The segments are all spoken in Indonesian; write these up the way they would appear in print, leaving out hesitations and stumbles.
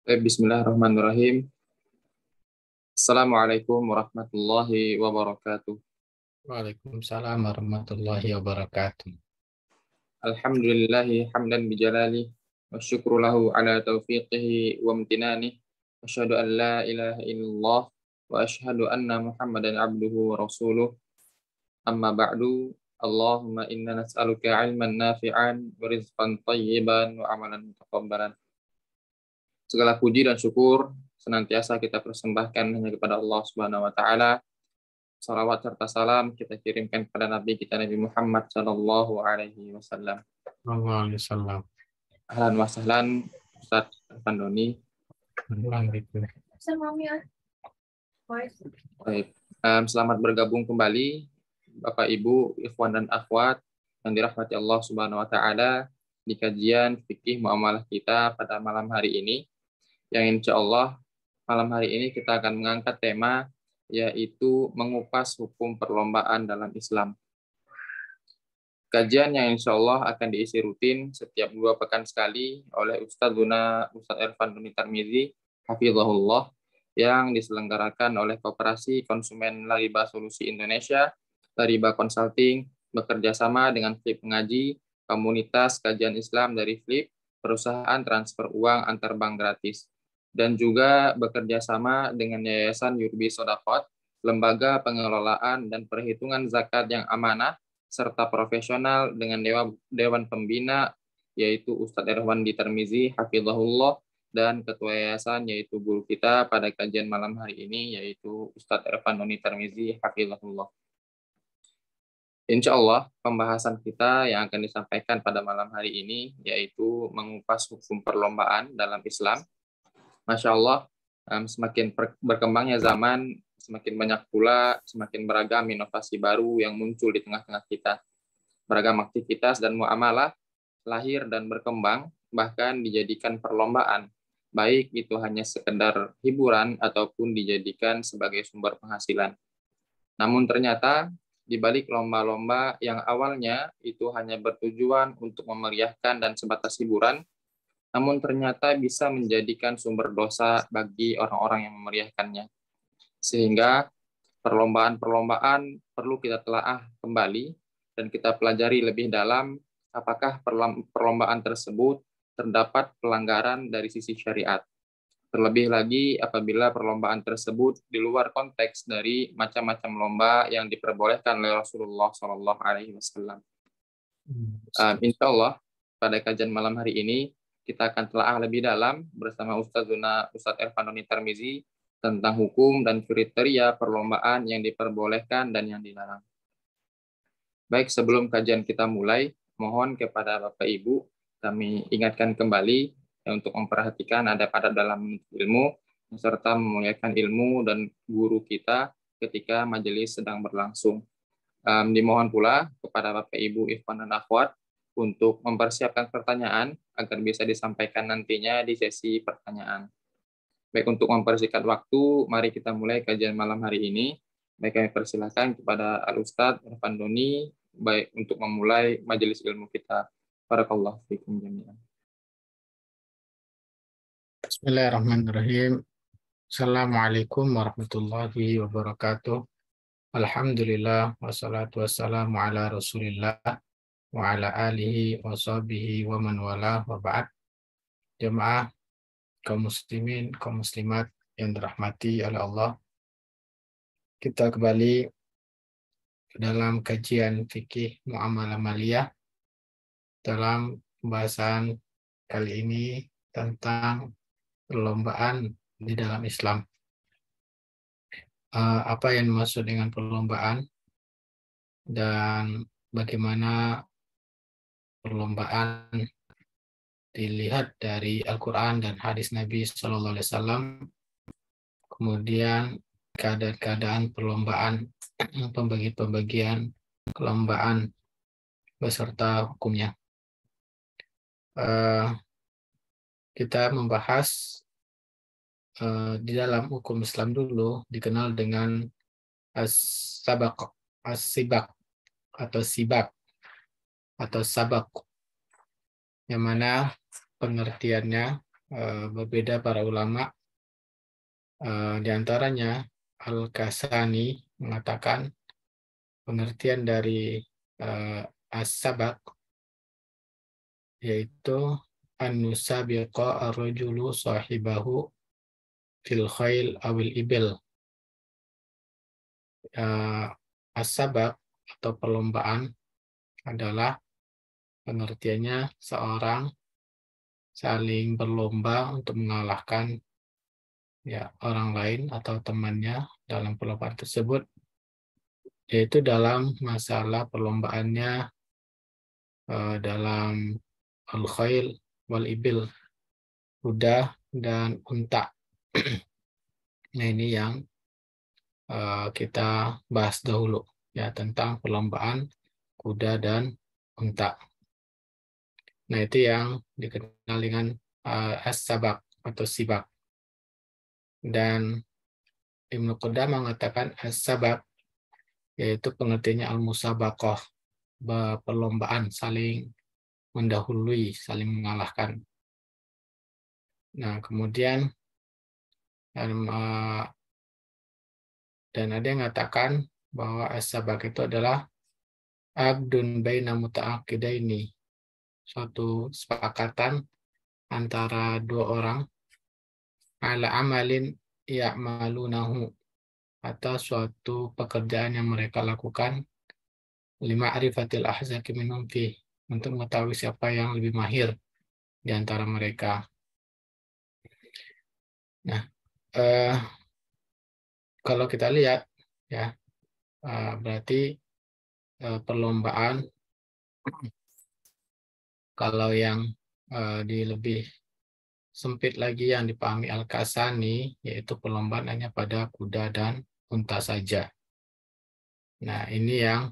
Bismillahirrahmanirrahim. Assalamualaikum warahmatullahi wabarakatuh. Waalaikumsalam warahmatullahi wabarakatuh. Alhamdulillahi hamdan bijalali wa syukru lahu ala taufiqihi wa amtinani. Asyhadu an la ilaha illallah wa asyhadu anna Muhammadan abduhu wa rasuluh. Amma ba'du. Allahumma inna nas'aluka ilman nafi'an wa rizqan tayyiban wa amalan mutaqabbalan. Segala puji dan syukur senantiasa kita persembahkan hanya kepada Allah Subhanahu wa taala. Salawat serta salam kita kirimkan kepada Nabi kita Nabi Muhammad sallallahu alaihi wasallam. Waalaikumsalam. Ahlan wa sahlan Ustaz Pandoni. Baik. Selamat bergabung kembali Bapak Ibu, ikhwan dan akhwat yang dirahmati Allah Subhanahu wa taala di kajian fikih muamalah kita pada malam hari ini. Yang insya Allah malam hari ini kita akan mengangkat tema yaitu mengupas hukum perlombaan dalam Islam. Kajian yang insya Allah akan diisi rutin setiap 2 pekan sekali oleh Ustaz Irfan Duni Tarmizi, hafizahullah, yang diselenggarakan oleh Koperasi Konsumen Lariba Solusi Indonesia, Lariba Consulting, bekerja sama dengan Flip Mengaji, komunitas kajian Islam dari Flip, perusahaan transfer uang antar bank gratis, dan juga bekerja sama dengan Yayasan Yurbi Sodaqot, lembaga pengelolaan dan perhitungan zakat yang amanah, serta profesional dengan Dewan Pembina, yaitu Ustadz Irfan Tarmizi, hafizahullah, dan Ketua Yayasan, yaitu guru kita pada kajian malam hari ini, yaitu Ustadz Irfan Tarmizi, hafizahullah. Insya Allah, pembahasan kita yang akan disampaikan pada malam hari ini, yaitu mengupas hukum perlombaan dalam Islam. Masya Allah, semakin berkembangnya zaman, semakin banyak pula, semakin beragam inovasi baru yang muncul di tengah-tengah kita. Beragam aktivitas dan muamalah lahir dan berkembang, bahkan dijadikan perlombaan, baik itu hanya sekedar hiburan ataupun dijadikan sebagai sumber penghasilan. Namun ternyata, di balik lomba-lomba yang awalnya itu hanya bertujuan untuk memeriahkan dan sebatas hiburan, namun ternyata bisa menjadikan sumber dosa bagi orang-orang yang memeriahkannya. Sehingga perlombaan-perlombaan perlu kita telaah kembali dan kita pelajari lebih dalam apakah perlombaan tersebut terdapat pelanggaran dari sisi syariat. Terlebih lagi apabila perlombaan tersebut di luar konteks dari macam-macam lomba yang diperbolehkan oleh Rasulullah SAW. Insya Allah pada kajian malam hari ini kita akan telaah lebih dalam bersama Ustadz Irfan Duni Tarmizi tentang hukum dan kriteria perlombaan yang diperbolehkan dan yang dilarang. Baik, sebelum kajian kita mulai, mohon kepada Bapak Ibu kami ingatkan kembali untuk memperhatikan adab-adab dalam ilmu serta memuliakan ilmu dan guru kita ketika majelis sedang berlangsung. Dimohon pula kepada Bapak Ibu ikhwan dan akhwat untuk mempersiapkan pertanyaan agar bisa disampaikan nantinya di sesi pertanyaan. Baik, untuk mempersingkat waktu, mari kita mulai kajian malam hari ini. Baik, kami persilakan kepada Al-Ustadz Irfan Duni, baik untuk memulai majelis ilmu kita. Barakallahu fikum jami'an. Bismillahirrahmanirrahim. Assalamualaikum warahmatullahi wabarakatuh. Alhamdulillah wassalatu wassalamu ala Rasulillah wa ala alihi wa sahbihi wa man wala wa ba'd. Jemaah kaum muslimin, kaum muslimat yang dirahmati oleh Allah. Kita kembali dalam kajian fikih muamalah maliyah dalam pembahasan kali ini tentang perlombaan di dalam Islam. Apa yang dimaksud dengan perlombaan dan bagaimana perlombaan dilihat dari Al-Quran dan hadis Nabi SAW. Kemudian keadaan perlombaan, pembagian perlombaan beserta hukumnya. Kita membahas di dalam hukum Islam dulu dikenal dengan as-sibak atau sibak atau sabak, yang mana pengertiannya berbeda para ulama. Di antaranya Al-Kasani mengatakan pengertian dari as-sabaq yaitu an-nusabiqa ar-rajulu sahibahu fil khail awil ibil. As-sabaq atau perlombaan adalah pengertiannya seorang saling berlomba untuk mengalahkan orang lain atau temannya dalam perlombaan tersebut, yaitu dalam masalah perlombaannya dalam al-khail wal ibil, kuda dan unta. Nah, ini yang kita bahas dahulu ya, tentang perlombaan kuda dan unta. Nah, itu yang dikenal dengan as-sabaq atau sibak. Dan Ibnu Qudamah mengatakan as-sabaq yaitu pengertiannya al-musabaqah, perlombaan saling mendahului, saling mengalahkan. Nah, kemudian dan ada yang mengatakan bahwa as-sabaq itu adalah aqdun baina muta'aqidaini, suatu kesepakatan antara dua orang ala amalin ya'malunahu, atas suatu pekerjaan yang mereka lakukan lima arifatil ahzaki minhum fi, untuk mengetahui siapa yang lebih mahir di antara mereka. Nah, kalau kita lihat ya, berarti perlombaan kalau yang di lebih sempit lagi yang dipahami Al-Kasani, yaitu perlombaan hanya pada kuda dan unta saja. Nah, ini yang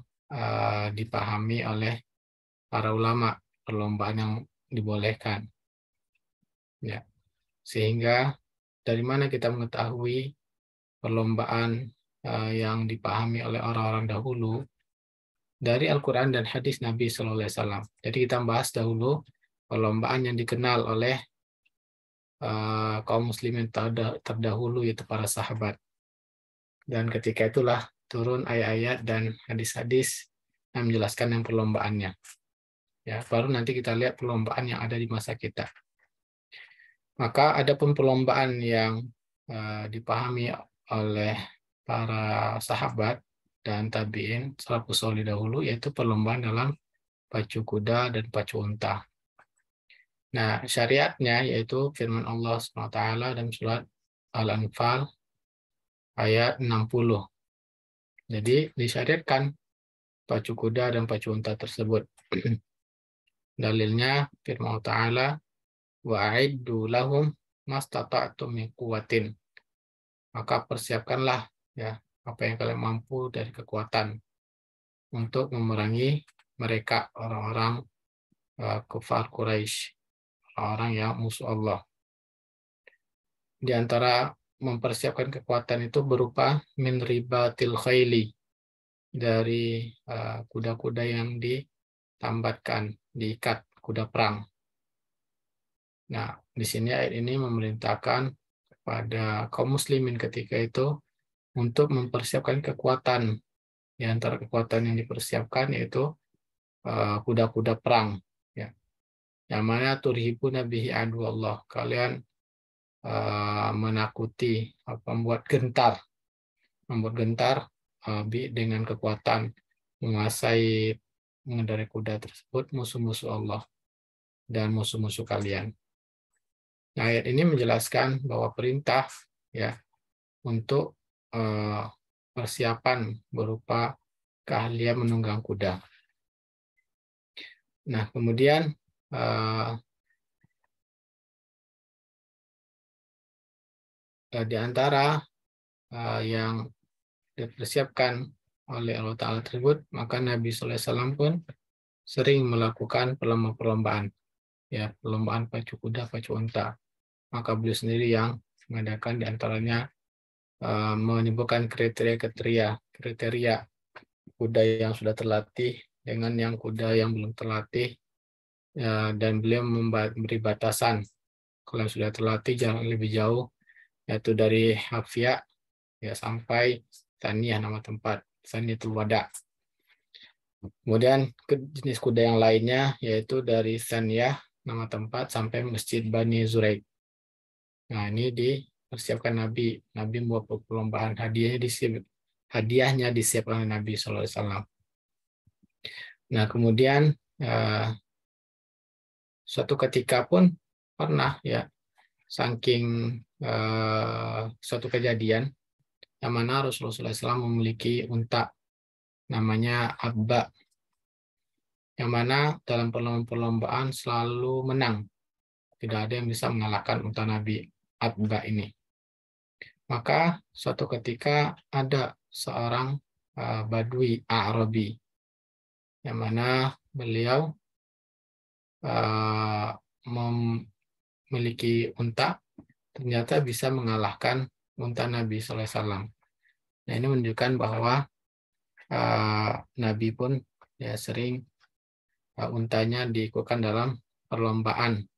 dipahami oleh para ulama, perlombaan yang dibolehkan. Ya. Sehingga dari mana kita mengetahui perlombaan yang dipahami oleh orang-orang dahulu? Dari Al-Quran dan hadis Nabi SAW. Jadi kita bahas dahulu perlombaan yang dikenal oleh kaum muslimin terdahulu, yaitu para sahabat. Dan ketika itulah turun ayat-ayat dan hadis-hadis yang menjelaskan yang perlombaannya. Ya, baru nanti kita lihat perlombaan yang ada di masa kita. Maka ada pun perlombaan yang dipahami oleh para sahabat dan tabi'in salafus shalih dahulu, yaitu perlombaan dalam pacu kuda dan pacu unta. Nah, syariatnya yaitu firman Allah SWT dalam surat Al-Anfal ayat 60. Jadi disyariatkan pacu kuda dan pacu unta tersebut. Dalilnya firman Allah Ta'ala, wa'iddu lahum mastata'tum min quwwatin. Maka persiapkanlah ya apa yang kalian mampu dari kekuatan untuk memerangi mereka, orang-orang kufar Quraisy, orang yang musuh Allah. Di antara mempersiapkan kekuatan itu berupa min ribatil khaili, dari kuda-kuda yang ditambatkan, diikat, kuda perang. Nah, di sini ayat ini memerintahkan kepada kaum muslimin ketika itu untuk mempersiapkan kekuatan. Di antara kekuatan yang dipersiapkan yaitu kuda-kuda perang. Ya. Yang mana turhibuna bihi adu Allah. Kalian menakuti, membuat gentar dengan kekuatan menguasai, mengendarai kuda tersebut musuh-musuh Allah dan musuh-musuh kalian. Nah, ayat ini menjelaskan bahwa perintah ya untuk persiapan berupa keahlian menunggang kuda. Nah, kemudian di antara yang dipersiapkan oleh Allah Ta'ala tersebut, maka Nabi SAW pun sering melakukan perlombaan, ya, perlombaan pacu kuda, pacu unta. Maka beliau sendiri yang mengadakan, diantaranya menyebutkan kriteria kuda yang sudah terlatih dengan yang kuda yang belum terlatih, ya, dan beliau memberi batasan Kalau sudah terlatih jangan lebih jauh, yaitu dari Hafia ya sampai Saniyah nama tempat, Saniyatul Wada. Kemudian jenis kuda yang lainnya yaitu dari Saniyah nama tempat sampai Masjid Bani Zuraik. Nah, ini dipersiapkan Nabi. Nabi membuat perlombaan hadiahnya disiapkan oleh Nabi SAW. Nah, kemudian suatu ketika pun pernah ya, saking suatu kejadian yang mana Rasulullah SAW memiliki unta namanya Abba, yang mana dalam perlombaan selalu menang. Tidak ada yang bisa mengalahkan unta Nabi Abba ini. Maka suatu ketika ada seorang Badui Arabi, yang mana beliau memiliki unta, ternyata bisa mengalahkan unta Nabi SAW. Nah, ini menunjukkan bahwa Nabi pun ya sering untanya diikutkan dalam perlombaan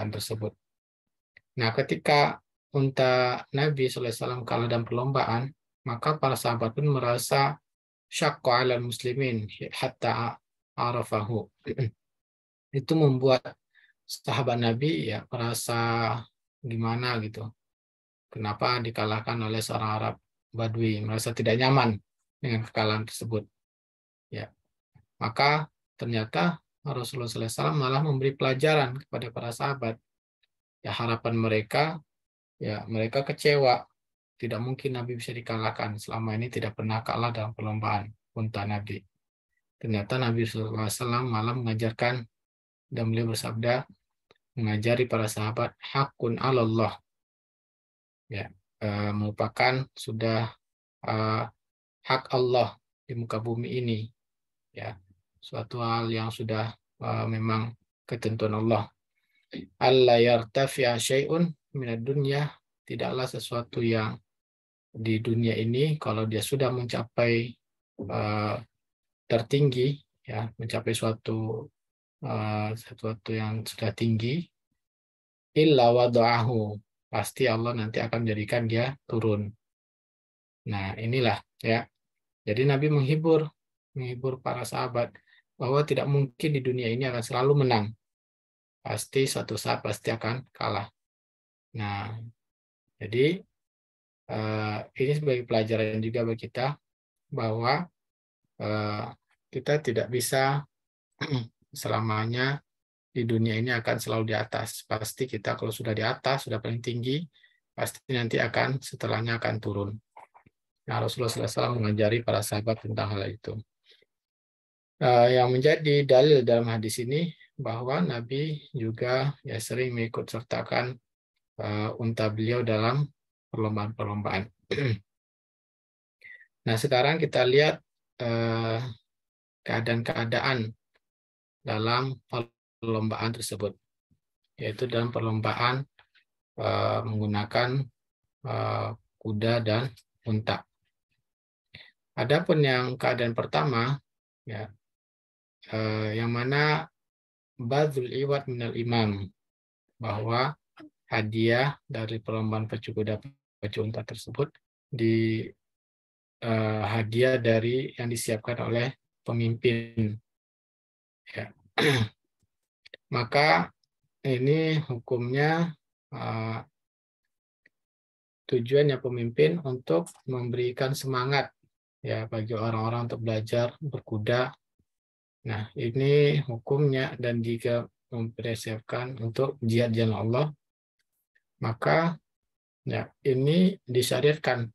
tersebut. Nah, ketika unta Nabi SAW kalah dalam perlombaan, maka para sahabat pun merasa syaqqa 'alal muslimin hatta arafahu. Itu membuat sahabat Nabi ya merasa gimana gitu. Kenapa dikalahkan oleh seorang Arab Badui, merasa tidak nyaman dengan kekalahan tersebut. Ya. Maka ternyata Rasulullah SAW malah memberi pelajaran kepada para sahabat. Ya, harapan mereka, ya mereka kecewa. Tidak mungkin Nabi bisa dikalahkan. Selama ini tidak pernah kalah dalam perlombaan unta Nabi. Ternyata Nabi SAW malah mengajarkan, dan beliau bersabda, mengajari para sahabat, hakun 'alallah. Ya, merupakan sudah hak Allah di muka bumi ini. Ya, suatu hal yang sudah memang ketentuan Allah. Alla yartafi'a syai'un minad dunya, tidaklah sesuatu yang di dunia ini kalau dia sudah mencapai tertinggi, ya mencapai sesuatu yang sudah tinggi, illa wada'ahu, pasti Allah nanti akan menjadikan dia turun. Nah, inilah ya. Jadi Nabi menghibur para sahabat bahwa tidak mungkin di dunia ini akan selalu menang. Pasti suatu saat pasti akan kalah. Nah, jadi ini sebagai pelajaran juga bagi kita bahwa kita tidak bisa selamanya di dunia ini akan selalu di atas. Pasti kita kalau sudah di atas, sudah paling tinggi, pasti nanti setelahnya akan turun. Nah, Rasulullah SAW mengajari para sahabat tentang hal itu. Yang menjadi dalil dalam hadis ini bahwa Nabi juga ya sering mengikut sertakan unta beliau dalam perlombaan-perlombaan. Nah, sekarang kita lihat keadaan-keadaan dalam perlombaan tersebut, yaitu dalam perlombaan menggunakan kuda dan unta. Adapun yang keadaan pertama, ya, yang mana badzul iwad minal imam, bahwa hadiah dari perlombaan pacu kuda pacu unta tersebut hadiah dari yang disiapkan oleh pemimpin. Ya. Maka ini hukumnya tujuannya pemimpin untuk memberikan semangat ya bagi orang-orang untuk belajar berkuda. Nah, ini hukumnya, dan jika mempersiapkan untuk jihad jalan Allah, maka ya ini disyariatkan.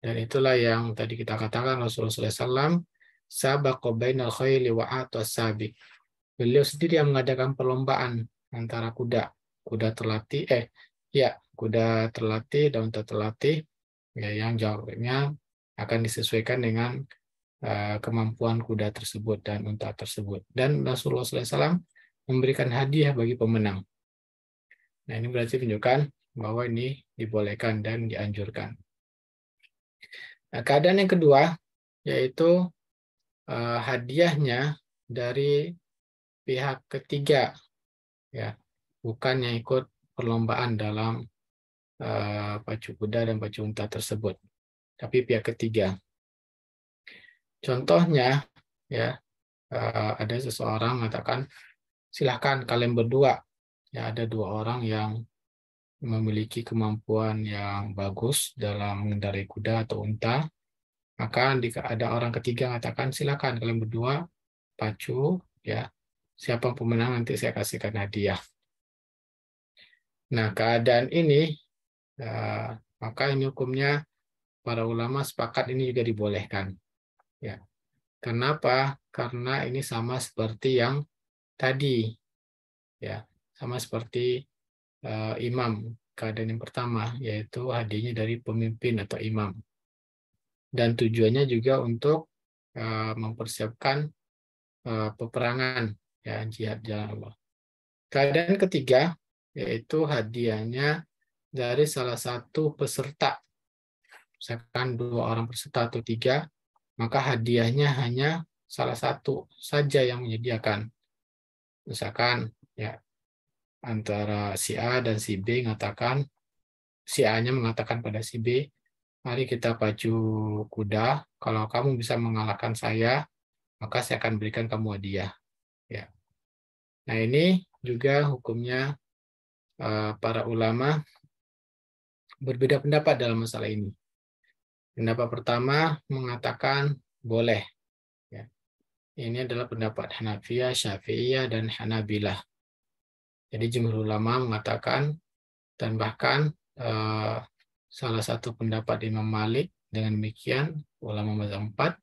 Dan itulah yang tadi kita katakan Rasulullah SAW sabaqa bainal khayli wa atas sabiq. Beliau sendiri yang mengadakan perlombaan antara kuda terlatih dan unta terlatih, ya, yang jawabnya akan disesuaikan dengan kemampuan kuda tersebut dan unta tersebut. Dan Rasulullah SAW memberikan hadiah bagi pemenang. Nah, ini berarti menunjukkan bahwa ini dibolehkan dan dianjurkan. Nah, keadaan yang kedua yaitu hadiahnya dari pihak ketiga, ya, bukan yang ikut perlombaan dalam pacu kuda dan pacu unta tersebut, tapi pihak ketiga. Contohnya, ya, ada seseorang mengatakan, silahkan kalian berdua. Ya, ada dua orang yang memiliki kemampuan yang bagus dalam mengendarai kuda atau unta. Maka jika ada orang ketiga mengatakan, silakan kalian berdua pacu, ya, siapa pemenang nanti saya kasihkan hadiah. Nah, keadaan ini, maka ini hukumnya para ulama sepakat ini juga dibolehkan. Ya, kenapa? Karena ini sama seperti yang tadi, ya, sama seperti imam. Keadaan yang pertama yaitu hadiahnya dari pemimpin atau imam. Dan tujuannya juga untuk mempersiapkan peperangan, ya, jihad jalan Allah. Keadaan ketiga yaitu hadiahnya dari salah satu peserta. Misalkan 2 orang peserta atau 3, maka hadiahnya hanya salah satu saja yang menyediakan. Misalkan, ya, antara si A dan si B mengatakan, si A-nya mengatakan pada si B, mari kita pacu kuda, kalau kamu bisa mengalahkan saya, maka saya akan berikan kamu hadiah. Ya. Nah, ini juga hukumnya para ulama berbeda pendapat dalam masalah ini. Pendapat pertama mengatakan boleh. Ya. Ini adalah pendapat Hanafiyah, Syafi'iyah, dan Hanabilah. Jadi jumhur ulama mengatakan, dan bahkan salah satu pendapat Imam Malik dengan demikian, ulama mazhab 4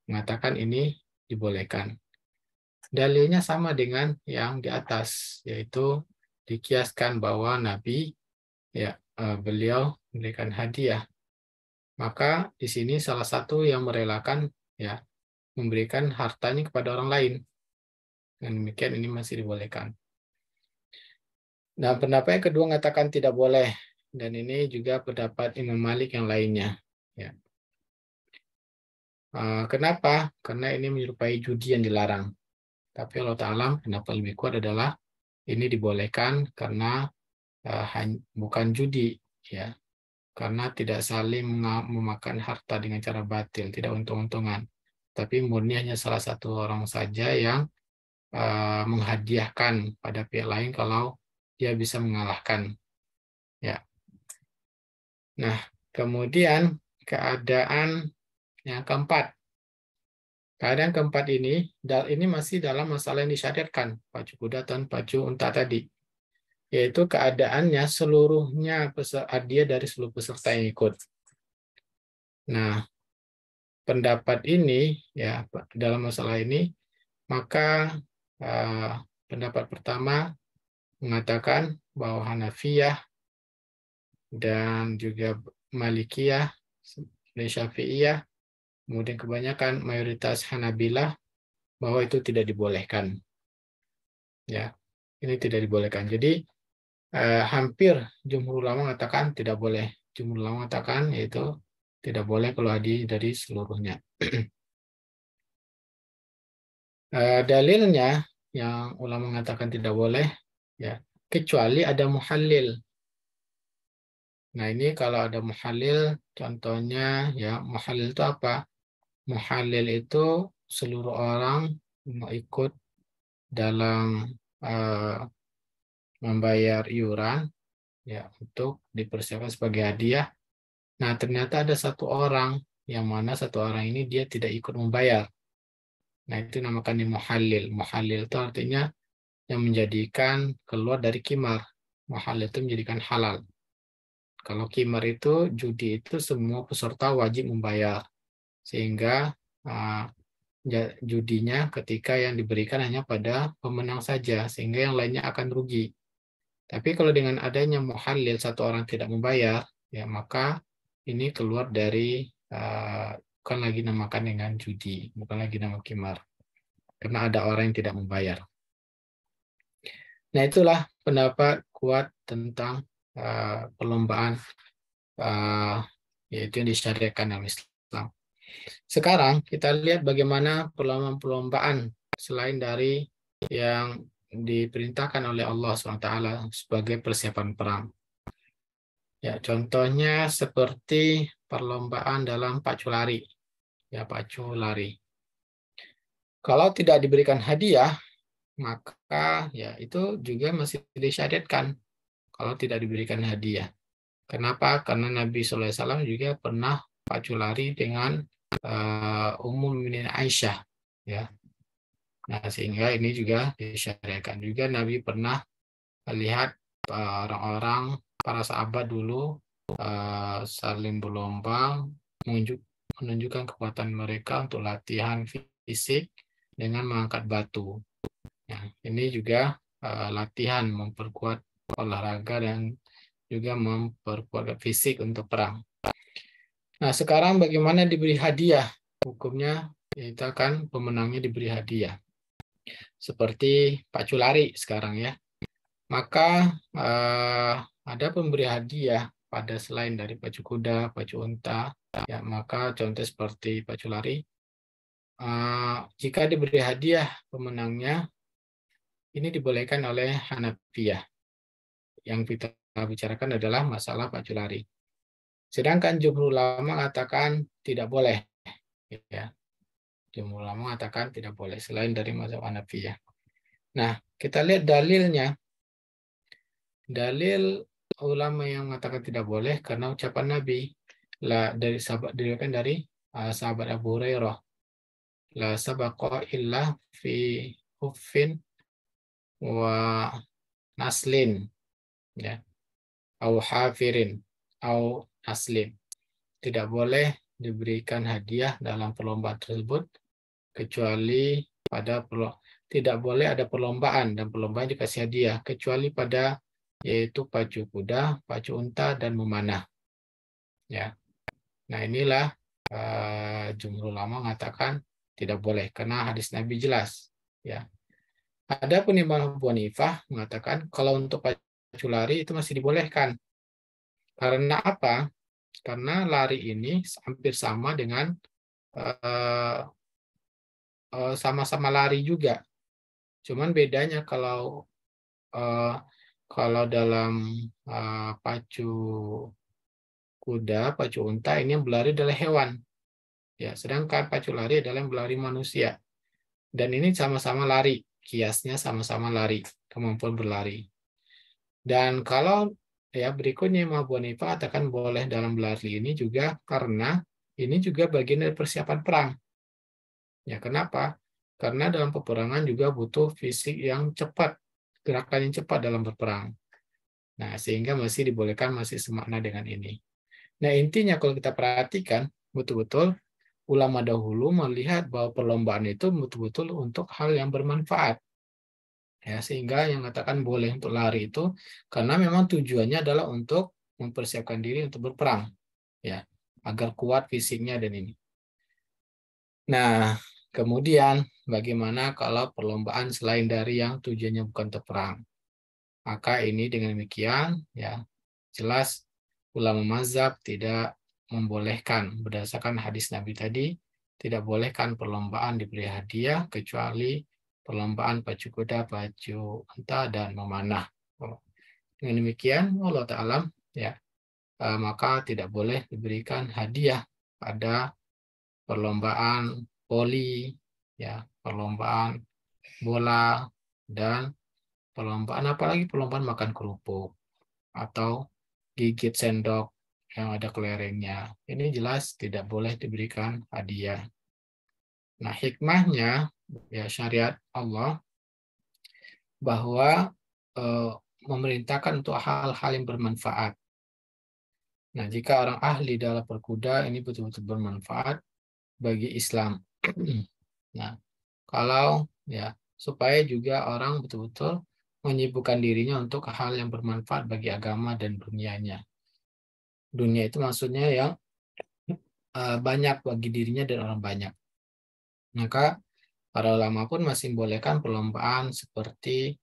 mengatakan ini dibolehkan. Dalilnya sama dengan yang di atas, yaitu dikiaskan bahwa Nabi, ya, beliau memberikan hadiah. Maka di sini salah satu yang merelakan, ya, memberikan hartanya kepada orang lain. Dan demikian ini masih dibolehkan. Nah, pendapat yang kedua mengatakan tidak boleh, dan ini juga pendapat Imam Malik yang lainnya. Ya. Kenapa? Karena ini menyerupai judi yang dilarang. Tapi Allah Ta'ala pendapat lebih kuat adalah ini dibolehkan karena bukan judi, ya, karena tidak saling memakan harta dengan cara batil, tidak untung-untungan, tapi murni hanya salah satu orang saja yang menghadiahkan pada pihak lain kalau dia bisa mengalahkan. Ya. Nah, kemudian keadaan yang keempat. Keadaan keempat ini masih dalam masalah yang disyariatkan, pacu kuda dan pacu unta tadi. Yaitu keadaannya seluruhnya hadiah dari seluruh peserta yang ikut. Nah, pendapat ini, ya, dalam masalah ini, maka pendapat pertama mengatakan bahwa Hanafiyah dan juga Malikiyah dan Syafi'iyah, kemudian kebanyakan mayoritas Hanabilah, bahwa itu tidak dibolehkan. Ya, ini tidak dibolehkan. Jadi hampir jumhur ulama mengatakan tidak boleh. Jumhur ulama mengatakan yaitu tidak boleh kalau hadiah dari seluruhnya. Dalilnya yang ulama mengatakan tidak boleh, ya, kecuali ada muhallil. Nah, ini kalau ada muhallil, contohnya, ya, muhallil itu apa? Muhallil itu seluruh orang mau ikut dalam membayar iuran, ya, untuk dipersiapkan sebagai hadiah. Nah, ternyata ada satu orang, yang mana satu orang ini dia tidak ikut membayar. Nah, itu namakan muhallil. Muhallil itu artinya yang menjadikan keluar dari qimar. Muhallil itu menjadikan halal. Kalau qimar itu, judi itu semua peserta wajib membayar. Sehingga judinya ketika yang diberikan hanya pada pemenang saja, sehingga yang lainnya akan rugi. Tapi kalau dengan adanya muhallil, satu orang tidak membayar, ya, maka ini keluar dari bukan lagi namakan dengan judi, bukan lagi nama qimar, karena ada orang yang tidak membayar. Nah, itulah pendapat kuat tentang perlombaan yaitu yang disyariatkan dalam Islam. Sekarang kita lihat bagaimana perlombaan-perlombaan selain dari yang diperintahkan oleh Allah SWT sebagai persiapan perang. Ya, contohnya seperti perlombaan dalam pacu lari. Ya, pacu lari. Kalau tidak diberikan hadiah, maka ya itu juga masih disyariatkan kalau tidak diberikan hadiah. Kenapa? Karena Nabi SAW juga pernah pacu lari dengan Ummu Mukminin Aisyah. Ya. Nah, sehingga ini juga disyariatkan. Juga Nabi pernah lihat orang-orang, para sahabat dulu saling berlomba menunjukkan kekuatan mereka untuk latihan fisik dengan mengangkat batu. Nah, ini juga latihan memperkuat olahraga dan juga memperkuat fisik untuk perang. Nah, sekarang bagaimana diberi hadiah? Hukumnya kita kan pemenangnya diberi hadiah. Seperti pacu lari sekarang ya. Maka ada pemberi hadiah pada selain dari pacu kuda, pacu unta, ya maka contoh seperti pacu lari. Jika diberi hadiah pemenangnya, ini dibolehkan oleh Hanafiyah. Yang kita bicarakan adalah masalah pacu lari. Sedangkan jumhur ulama mengatakan tidak boleh. Ya. Jumhur ulama mengatakan tidak boleh selain dari mazhab Hanafiyah. Nah, kita lihat dalilnya. Dalil ulama yang mengatakan tidak boleh karena ucapan Nabi dari sahabat diriwayatkan dari sahabat Abu Hurairah, la sabaqa illa fi huffin wa naslin, ya, au hafirin au naslin. Tidak boleh diberikan hadiah dalam perlombaan tersebut kecuali pada tidak boleh ada perlombaan dan perlombaan dikasih hadiah kecuali pada yaitu pacu kuda, pacu unta, dan memanah. Ya, nah inilah jumhur ulama mengatakan tidak boleh karena hadis Nabi jelas. Ya, adapun Imam Abu Hanifah mengatakan kalau untuk pacu lari itu masih dibolehkan. Karena apa? Karena lari ini hampir sama dengan sama-sama lari juga. Cuman bedanya kalau dalam pacu kuda, pacu unta ini yang berlari adalah hewan. Ya, sedangkan pacu lari adalah yang berlari manusia. Dan ini sama-sama lari, kiasnya sama-sama lari, kemampuan berlari. Dan kalau ya berikutnya Imam Abu Hanifah katakan boleh dalam berlari ini juga karena ini juga bagian dari persiapan perang. Ya, kenapa? Karena dalam peperangan juga butuh fisik yang cepat, gerakan yang cepat dalam berperang. Nah, sehingga masih dibolehkan, masih semakna dengan ini. Nah, intinya kalau kita perhatikan, betul-betul ulama dahulu melihat bahwa perlombaan itu betul-betul untuk hal yang bermanfaat. Ya, sehingga yang mengatakan boleh untuk lari itu karena memang tujuannya adalah untuk mempersiapkan diri untuk berperang. Ya, agar kuat fisiknya dan ini. Nah, kemudian bagaimana kalau perlombaan selain dari yang tujuannya bukan untuk perang? Maka ini dengan demikian ya jelas ulama mazhab tidak membolehkan berdasarkan hadis Nabi tadi, tidak bolehkan perlombaan diberi hadiah kecuali perlombaan pacu kuda, pacu unta, dan memanah. Dengan demikian Allah Ta'ala ya maka tidak boleh diberikan hadiah pada perlombaan voli, ya, perlombaan bola, dan perlombaan apalagi perlombaan makan kerupuk atau gigit sendok yang ada kelerengnya. Ini jelas tidak boleh diberikan hadiah. Nah, hikmahnya ya syariat Allah bahwa memerintahkan untuk hal-hal yang bermanfaat. Nah, jika orang ahli dalam berkuda ini betul-betul bermanfaat bagi Islam. Nah, kalau ya supaya juga orang betul-betul menyibukkan dirinya untuk hal yang bermanfaat bagi agama dan dunianya. Dunia itu maksudnya yang banyak bagi dirinya dan orang banyak. Maka para ulama pun masih membolehkan perlombaan seperti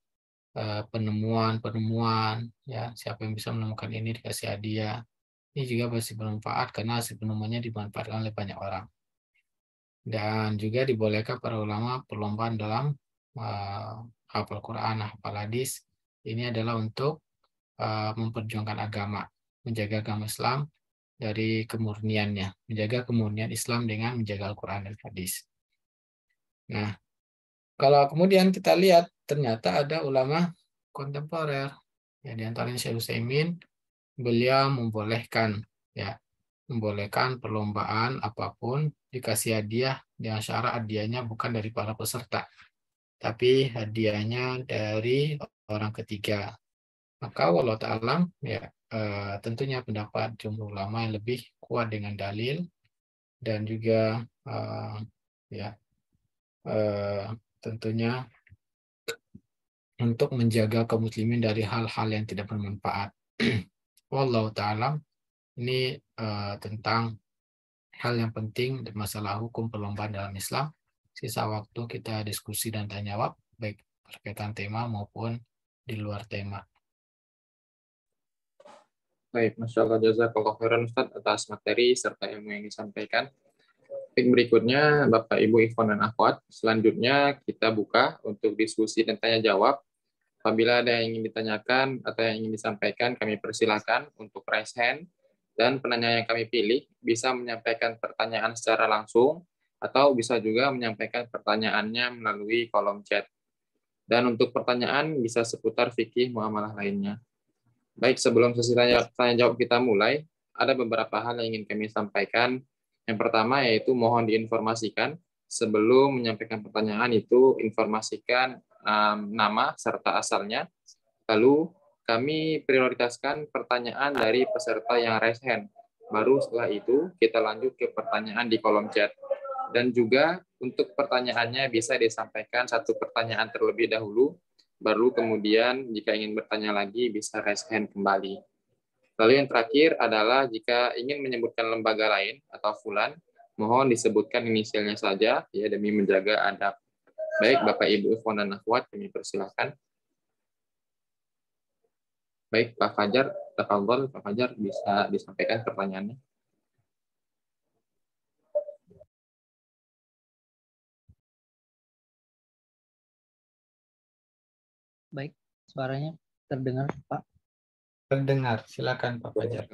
penemuan-penemuan, ya siapa yang bisa menemukan ini dikasih hadiah. Ini juga masih bermanfaat karena hasil penemuannya dimanfaatkan oleh banyak orang. Dan juga dibolehkan para ulama perlombaan dalam hafal Quran, hafal hadis, ini adalah untuk memperjuangkan agama, menjaga agama Islam dari kemurniannya, menjaga kemurnian Islam dengan menjaga Al-Quran dan hadis. Nah, kalau kemudian kita lihat, ternyata ada ulama kontemporer, ya, di antaranya Syekh Utsaimin, beliau membolehkan, ya, membolehkan perlombaan apapun dikasih hadiah dengan syarat hadiahnya bukan dari para peserta, tapi hadiahnya dari orang ketiga. Maka wallahu ta'ala, ya, tentunya pendapat jumhur ulama yang lebih kuat dengan dalil dan juga ya tentunya untuk menjaga kaum muslimin dari hal-hal yang tidak bermanfaat. Wallahu ta'ala, ini tentang hal yang penting dan masalah hukum perlombaan dalam Islam. Sisa waktu kita diskusi dan tanya jawab, baik berkaitan tema maupun di luar tema. Baik, Masya Allah, jazakallah khairan Ustaz atas materi serta ilmu yang disampaikan. Baik, berikutnya Bapak Ibu Ikhwan dan Akhwat, selanjutnya kita buka untuk diskusi dan tanya jawab. Apabila ada yang ingin ditanyakan atau yang ingin disampaikan, kami persilakan untuk raise hand, dan penanya yang kami pilih bisa menyampaikan pertanyaan secara langsung atau bisa juga menyampaikan pertanyaannya melalui kolom chat. Dan untuk pertanyaan bisa seputar fikih muamalah lainnya. Baik, sebelum sesi tanya jawab kita mulai, ada beberapa hal yang ingin kami sampaikan. Yang pertama yaitu mohon diinformasikan sebelum menyampaikan pertanyaan itu informasikan nama serta asalnya. Lalu kami prioritaskan pertanyaan dari peserta yang raise hand. Baru setelah itu kita lanjut ke pertanyaan di kolom chat. Dan juga untuk pertanyaannya bisa disampaikan satu pertanyaan terlebih dahulu, baru kemudian jika ingin bertanya lagi bisa raise hand kembali. Lalu yang terakhir adalah jika ingin menyebutkan lembaga lain atau fulan, mohon disebutkan inisialnya saja ya demi menjaga adab. Baik, Bapak Ibu Ikhwan dan Akhwat, kami persilakan. Baik, Pak Fajar, tafadhol Pak Fajar bisa disampaikan pertanyaannya. Baik, suaranya terdengar, Pak. Terdengar, silakan Pak Fajar.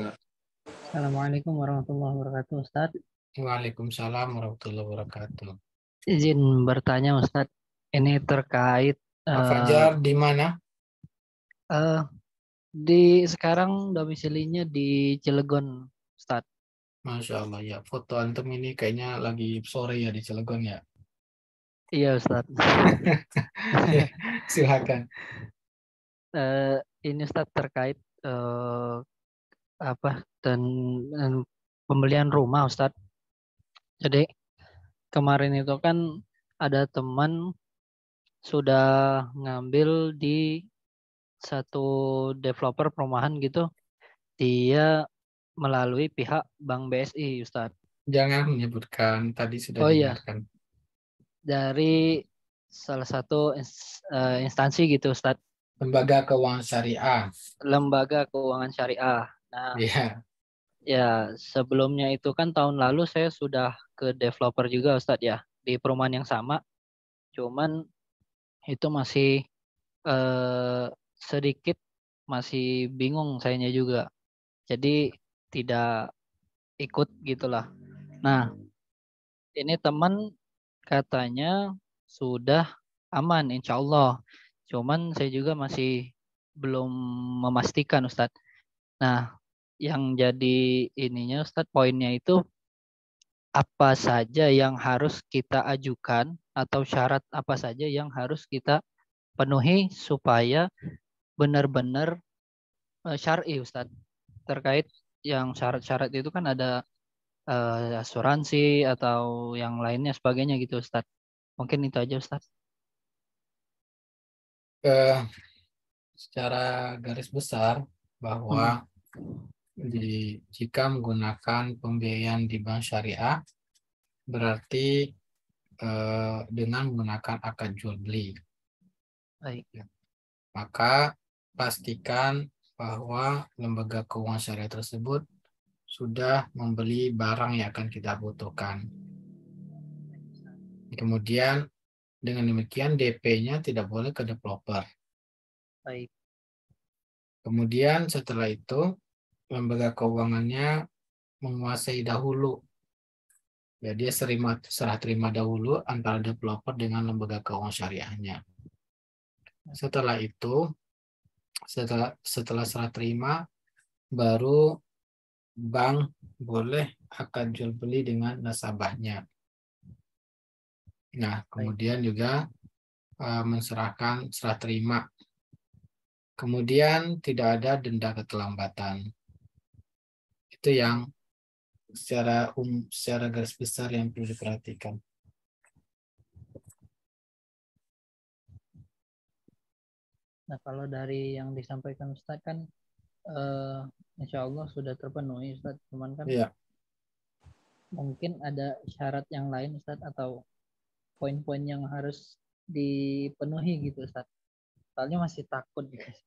Assalamualaikum warahmatullahi wabarakatuh, Ustaz. Waalaikumsalam warahmatullahi wabarakatuh. Izin bertanya, Ustaz. Ini terkait Pak Fajar di mana? di sekarang domisilinya di Cilegon, Ustaz. Masya Allah, ya, foto antum ini kayaknya lagi sore ya di Cilegon ya. Iya, Ustaz. Ya, silakan. Ini Ustaz terkait dan pembelian rumah, Ustaz. Jadi kemarin itu kan ada teman sudah ngambil di satu developer perumahan gitu, dia melalui pihak Bank BSI, Ustadz. Jangan menyebutkan, tadi sudah Iya, diingatkan. dari salah satu instansi gitu, Ustadz. Lembaga keuangan syariah. Lembaga keuangan syariah. Nah, Ya. ya sebelumnya itu kan tahun lalu saya sudah ke developer juga, Ustadz ya, di perumahan yang sama. Cuman itu masih sedikit masih bingung sayanya juga. Jadi tidak ikut gitulah. Nah, ini teman katanya sudah aman insya Allah. Cuman saya juga masih belum memastikan Ustadz. Nah, yang jadi ininya Ustadz poinnya itu apa saja yang harus kita ajukan atau syarat apa saja yang harus kita penuhi supaya benar-benar syar'i Ustadz. Terkait yang syarat-syarat itu kan ada asuransi atau yang lainnya sebagainya gitu Ustadz. Mungkin itu aja Ustadz. Secara garis besar bahwa jika menggunakan pembiayaan di bank syariah berarti dengan menggunakan akad jual beli. Baik. Maka pastikan bahwa lembaga keuangan syariah tersebut sudah membeli barang yang akan kita butuhkan. Kemudian Dengan demikian DP-nya tidak boleh ke developer. Baik. Kemudian setelah itu lembaga keuangannya menguasai dahulu. Ya, dia serah terima dahulu antara developer dengan lembaga keuangan syariahnya. Setelah itu, setelah serah terima, baru bank boleh akad jual beli dengan nasabahnya. Nah, kemudian juga menserahkan serah terima. Kemudian tidak ada denda keterlambatan. Itu yang secara garis besar yang perlu diperhatikan. Nah, kalau dari yang disampaikan Ustadz kan insya Allah sudah terpenuhi Ustadz. Cuman kan Iya. mungkin ada syarat yang lain Ustadz atau poin-poin yang harus dipenuhi gitu Ustadz. Soalnya masih takut guys.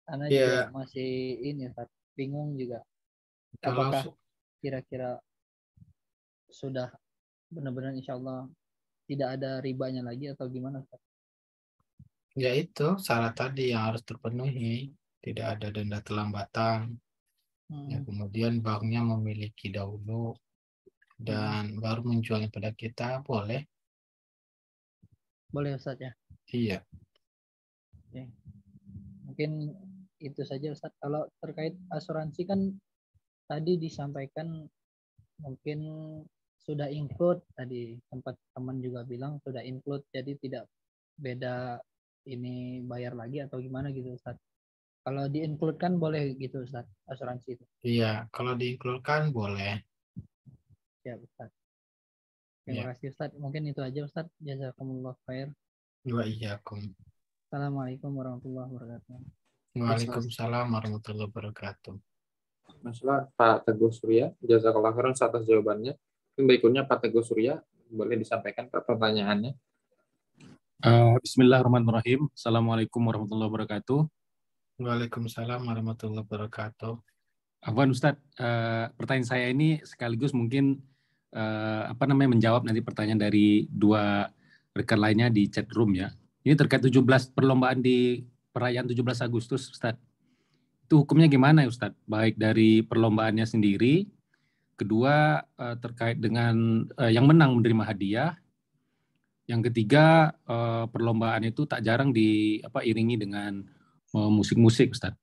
Karena juga Iya. masih ini Ustadz, bingung juga. Kalau Apakah kira-kira sudah benar-benar insya Allah tidak ada ribanya lagi atau gimana Ustadz? ya itu syarat tadi yang harus terpenuhi, tidak ada denda terlambatan. Ya, kemudian banknya memiliki dahulu dan baru menjualnya pada kita, boleh. Boleh Ustadz ya? Iya. Oke. Mungkin itu saja Ustadz. Kalau terkait asuransi kan tadi disampaikan mungkin sudah include, tadi tempat teman juga bilang sudah include, jadi tidak beda ini bayar lagi atau gimana gitu Ustadz. Kalau di-include kan boleh gitu Ustadz, asuransi itu. Iya, kalau diinkludkan boleh. Ya Ustadz. Terima kasih Ustadz. Mungkin itu aja Ustadz. Jazakumullah khair. Wa iyyakum. Assalamualaikum warahmatullahi wabarakatuh. Waalaikumsalam warahmatullahi wabarakatuh. Masalah Pak Teguh Surya, jazakallahu khairan atas jawabannya. Berikutnya Pak Teguh Surya, boleh disampaikan Pak pertanyaannya. Bismillahirrahmanirrahim. Assalamualaikum warahmatullahi wabarakatuh. Waalaikumsalam warahmatullahi wabarakatuh. Afwan Ustadz, pertanyaan saya ini sekaligus mungkin menjawab nanti pertanyaan dari dua rekan lainnya di chat room ya. Ini terkait 17 perlombaan di perayaan 17 Agustus Ustadz. Itu hukumnya gimana ya Ustadz? Baik dari perlombaannya sendiri, kedua terkait dengan yang menang menerima hadiah, yang ketiga perlombaan itu tak jarang diiringi dengan musik-musik Ustadz.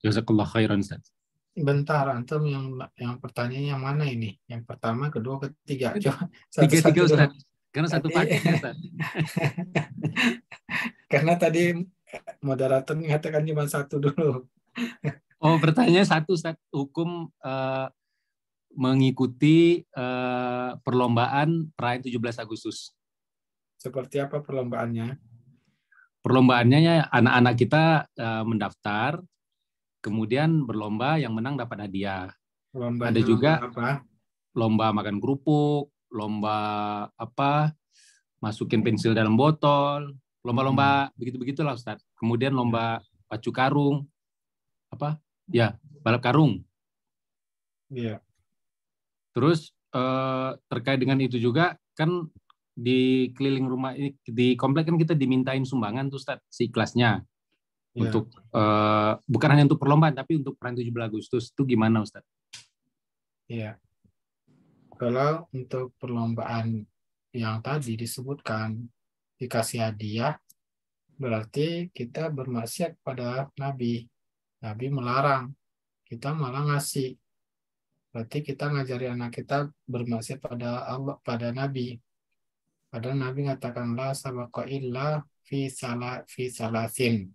Jazakallah khairan Ustadz. Bentar, antum yang pertanyaannya yang mana ini? Yang pertama, kedua, ketiga. Coba tiga Ustaz. dulu. Karena satu paket Ustaz. Karena tadi moderator mengatakan cuma satu dulu. Oh, pertanyaannya satu Ustaz. Hukum mengikuti perlombaan perayaan 17 Agustus. Seperti apa perlombaannya? Perlombaannya anak-anak kita mendaftar, kemudian berlomba, yang menang dapat hadiah. Lombanya ada juga lomba lomba makan kerupuk, lomba masukin pensil dalam botol, lomba-lomba begitu-begitulah Ustaz. Kemudian lomba pacu karung, balap karung. Iya. Terus terkait dengan itu juga kan di keliling rumah ini, di komplek kan kita dimintain sumbangan tuh Ustaz, seikhlasnya. Untuk bukan hanya untuk perlombaan tapi untuk perayaan 17 Agustus itu gimana Ustaz? Iya. Kalau untuk perlombaan yang tadi disebutkan dikasih hadiah, berarti kita bermaksiat pada Nabi. Nabi melarang, kita malah ngasih. Berarti kita ngajari anak kita bermaksiat pada Allah, pada Nabi. Padahal Nabi mengatakan la sabaqa illa fi salasin.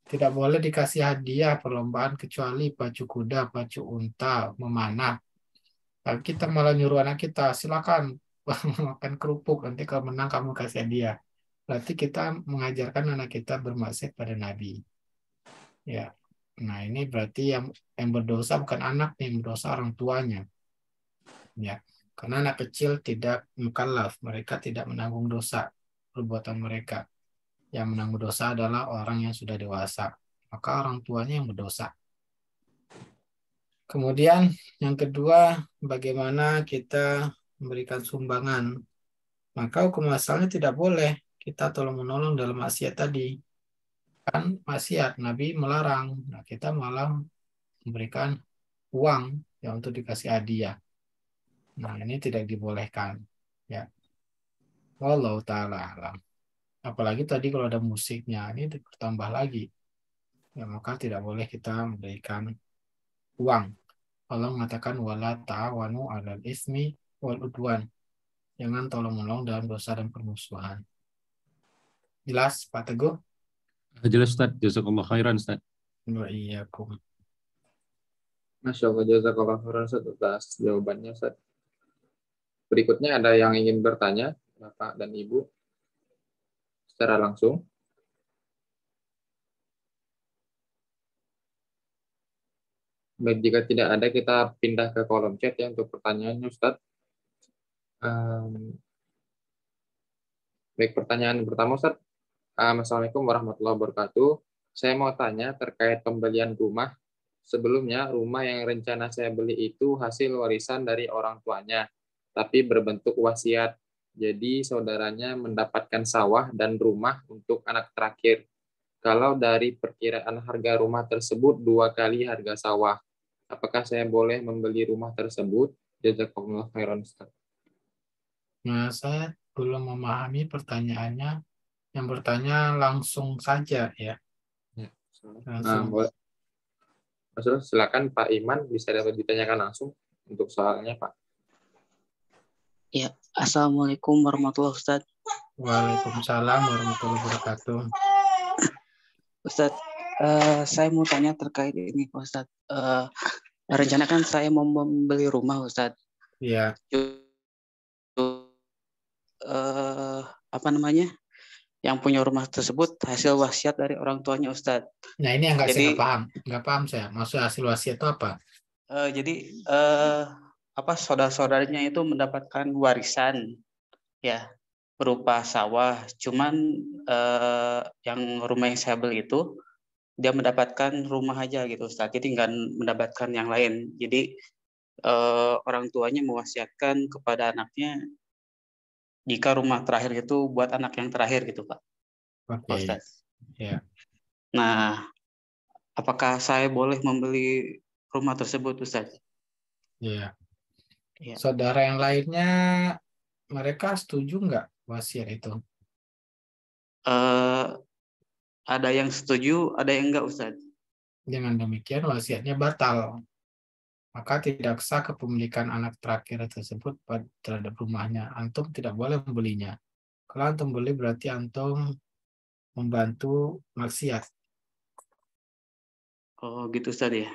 Tidak boleh dikasih hadiah perlombaan kecuali pacu kuda, pacu unta, memanah. Tapi kita malah nyuruh anak kita, silakan makan kerupuk, nanti kalau menang kamu kasih hadiah. Berarti kita mengajarkan anak kita bermaksiat pada Nabi. Ya, nah ini berarti yang berdosa bukan anak, yang berdosa orang tuanya. Ya, karena anak kecil tidak mukallaf, mereka tidak menanggung dosa perbuatan mereka. Yang menanggung dosa adalah orang yang sudah dewasa, maka orang tuanya yang berdosa. Kemudian yang kedua, bagaimana kita memberikan sumbangan maka hukum asalnya tidak boleh kita tolong-menolong dalam maksiat tadi. Kan maksiat, Nabi melarang. Nah, kita malah memberikan uang ya untuk dikasih hadiah. Nah, ini tidak dibolehkan. Ya, wallahu taala alam. Apalagi tadi kalau ada musiknya, ini bertambah lagi. Ya, maka tidak boleh kita memberikan uang. Allah mengatakan wala ta'awanu 'alal ismi wal udwan. Jangan tolong menolong dalam dosa dan permusuhan. Jelas, Pak Teguh? Jelas Ustaz, jazakallah khairan Ustaz. Wa iyyakum. Masya Allah, jazakallah khairan Ustaz atas jawabannya Ustaz. Berikutnya ada yang ingin bertanya, Bapak dan Ibu, secara langsung. Baik, jika tidak ada, kita pindah ke kolom chat ya untuk pertanyaannya Ustaz. Baik, pertanyaan pertama Ustaz. Assalamualaikum warahmatullahi wabarakatuh. Saya mau tanya terkait pembelian rumah. Sebelumnya, rumah yang rencana saya beli itu hasil warisan dari orang tuanya, tapi berbentuk wasiat. Jadi, saudaranya mendapatkan sawah dan rumah untuk anak terakhir. Kalau dari perkiraan harga rumah tersebut 2 kali harga sawah, apakah saya boleh membeli rumah tersebut? Jazakallahu khairan Ustaz. Nah, saya belum memahami pertanyaannya. Yang bertanya langsung saja ya. Langsung. Boleh. Maksudnya, silakan Pak Iman, bisa dapat ditanyakan langsung untuk soalnya Pak. Ya, assalamualaikum warahmatullahi wabarakatuh. Waalaikumsalam warahmatullahi wabarakatuh. Ustaz, saya mau tanya terkait ini Ustaz. Rencana kan saya mau membeli rumah Ustaz. Iya. Apa namanya? Yang punya rumah tersebut hasil wasiat dari orang tuanya Ustaz. Nah, ini yang saya Jadi, nggak paham saya. Maksud hasil wasiat itu apa? jadi saudara-saudaranya itu mendapatkan warisan ya berupa sawah. Cuman yang rumah yang saya beli itu dia mendapatkan rumah aja gitu Ustaz. Jadi nggak mendapatkan yang lain. Jadi orang tuanya mewasiatkan kepada anaknya jika rumah terakhir itu buat anak yang terakhir gitu Pak. Oke. Ustaz. Ya. Nah, apakah saya boleh membeli rumah tersebut Ustaz? Iya. Ya. Saudara yang lainnya mereka setuju nggak wasiat itu? Ada yang setuju, ada yang enggak Ustaz. Dengan demikian wasiatnya batal. Maka tidak sah kepemilikan anak terakhir tersebut terhadap rumahnya. Antum tidak boleh membelinya. Kalau antum beli berarti antum membantu maksiat. Oh gitu Ustaz ya?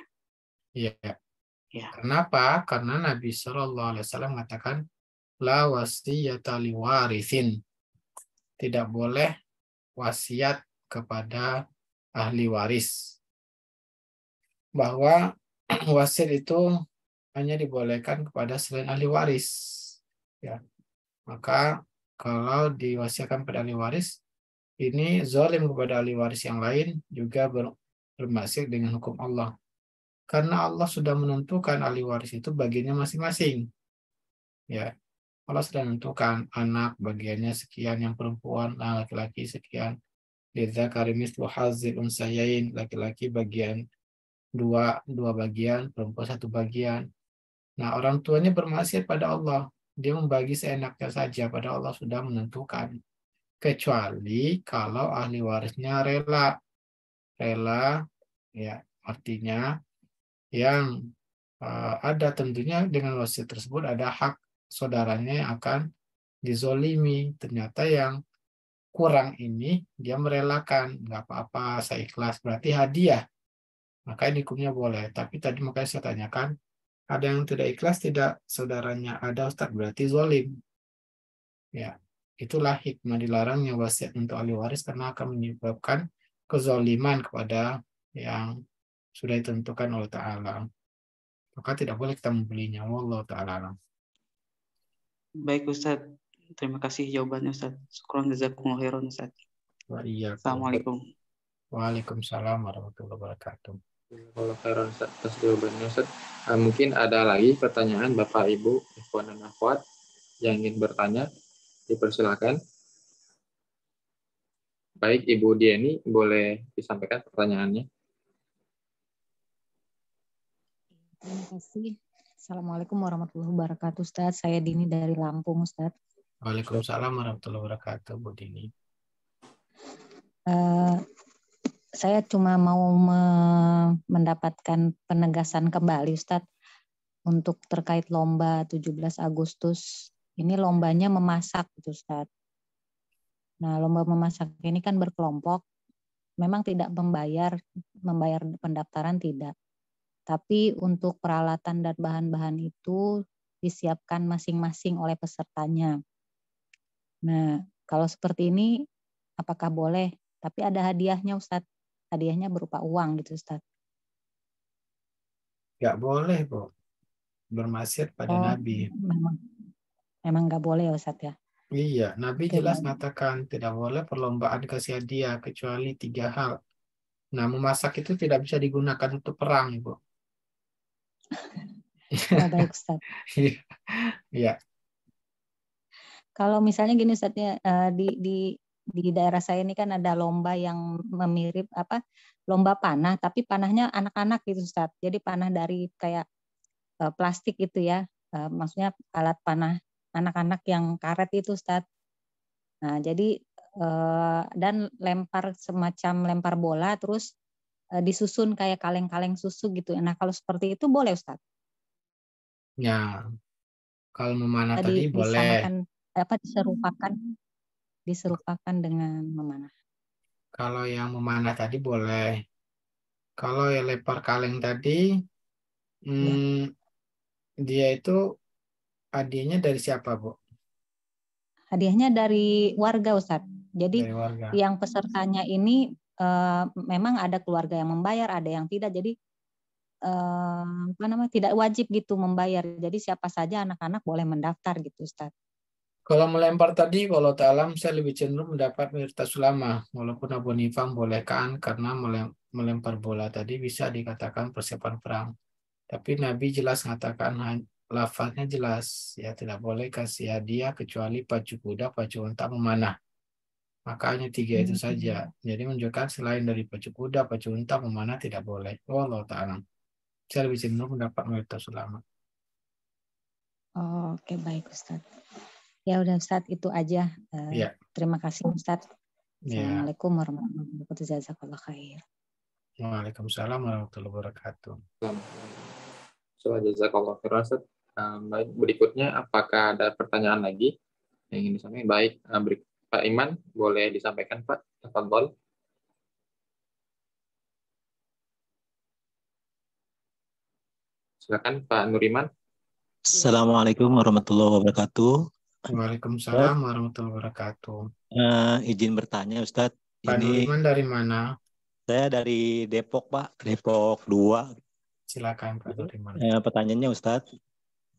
Iya. Ya. Kenapa? Karena Nabi Shallallahu Alaihi Wasallam mengatakan la wasiyata liwarithin. Tidak boleh wasiat kepada ahli waris. Bahwa wasiat itu hanya dibolehkan kepada selain ahli waris. Ya. Maka kalau diwasiatkan pada ahli waris, ini zalim kepada ahli waris yang lain, juga bermaksud dengan hukum Allah. Karena Allah sudah menentukan ahli waris itu bagiannya masing-masing. Ya, Allah sudah menentukan anak bagiannya sekian, yang perempuan laki-laki sekian. Lidzakari mislu hazzil unsayain, laki-laki bagian dua bagian, perempuan 1 bagian. Nah, orang tuanya bermaksiat pada Allah. Dia membagi seenaknya saja, pada Allah sudah menentukan. Kecuali kalau ahli warisnya rela. Rela, ya artinya yang ada tentunya dengan wasiat tersebut ada hak saudaranya yang akan dizolimi. Ternyata yang kurang ini dia merelakan, nggak apa-apa, saya ikhlas, berarti hadiah. Maka ini hukumnya boleh. Tapi tadi makanya saya tanyakan, ada yang tidak ikhlas, tidak saudaranya ada Ustaz, berarti zolim. Ya, itulah hikmah dilarangnya wasiat untuk ahli waris, karena akan menyebabkan kezoliman kepada yang sudah ditentukan oleh Ta'ala. Maka tidak boleh kita membelinya. Wallahu ta'ala. Baik Ustaz. Terima kasih jawabannya Ustaz. Syukran jazakumullah khairan Ustaz. Assalamualaikum. Waalaikumsalam warahmatullahi wabarakatuh. Kalau khairan Ustaz, atas jawabannya Ustaz. Mungkin ada lagi pertanyaan Bapak Ibu, ikhwan dan akhwat yang ingin bertanya. Dipersilakan. Baik, Ibu Dieni, boleh disampaikan pertanyaannya. Terima kasih. Assalamualaikum warahmatullahi wabarakatuh, Ustaz. Saya Dini dari Lampung, Ustaz. Waalaikumsalam warahmatullahi wabarakatuh, Bu Dini. Saya cuma mau mendapatkan penegasan kembali, Ustaz, untuk terkait lomba 17 Agustus. Ini lombanya memasak, Ustaz. Nah, lomba memasak ini kan berkelompok. Memang tidak membayar pendaftaran tidak. Tapi untuk peralatan dan bahan-bahan itu disiapkan masing-masing oleh pesertanya. Nah, kalau seperti ini apakah boleh? Tapi ada hadiahnya, Ustaz. Hadiahnya berupa uang gitu, Ustaz. Nggak boleh, Bu. Bermaksiat pada Nabi. Memang nggak boleh, Ustaz ya? Iya, Nabi jelas mengatakan tidak boleh perlombaan kasih hadiah kecuali 3 hal. Nah, memasak itu tidak bisa digunakan untuk perang, Ibu. Oh, baik, Ustaz. Iya. Kalau misalnya gini, Ustaz ya, di daerah saya ini kan ada lomba yang memirip lomba panah, tapi panahnya anak-anak gitu, Ustaz. Jadi panah dari kayak plastik gitu ya, maksudnya alat panah anak-anak yang karet itu, Ustaz. Nah, jadi dan semacam lempar bola, terus disusun kayak kaleng-kaleng susu gitu. Nah, kalau seperti itu boleh, Ustaz? Ya, kalau memanah tadi boleh. Disamakan diserupakan dengan memanah. Kalau yang memanah tadi boleh. Kalau yang lempar kaleng tadi, dia itu hadiahnya dari siapa, Bu? Hadiahnya dari warga, Ustaz. Jadi warga. yang pesertanya ini memang ada keluarga yang membayar, ada yang tidak. Jadi tidak wajib gitu membayar. Jadi siapa saja anak-anak boleh mendaftar gitu, Ustaz. Kalau melempar tadi, walau ta'alam, saya lebih cenderung mendapat Mirtas Ulama. Walaupun Abu Hanifah bolehkan karena melempar bola tadi bisa dikatakan persiapan perang. Tapi Nabi jelas mengatakan, lafaznya jelas, ya tidak boleh kasih hadiah kecuali pacu kuda, pacu unta, memanah. Makanya 3 itu saja. Jadi menunjukkan selain dari pacu kuda, pacu unta, memanah tidak boleh. Walau ta'alam. Saya lebih cenderung mendapat Mirtas Ulama. Oh, oke, baik, Ustaz. Ya udah, Ustaz, itu aja. Terima kasih, Ustaz. Assalamualaikum warahmatullahi wabarakatuh. Jazakallah khair. Waalaikumsalam warahmatullahi wabarakatuh. Jazakallah khairan, Ustaz. Baik, berikutnya apakah ada pertanyaan lagi yang ingin disampaikan? Baik, Pak Iman, boleh disampaikan, Pak? Tafadhol. Silakan, Pak Nuriman. Assalamualaikum warahmatullahi wabarakatuh. Waalaikumsalam warahmatullahi wabarakatuh. Izin bertanya, Ustadz. Pak Nuriman dari mana? Saya dari Depok, Pak. Depok 2. Silakan, Pak Nuriman. Pertanyaannya, Ustadz.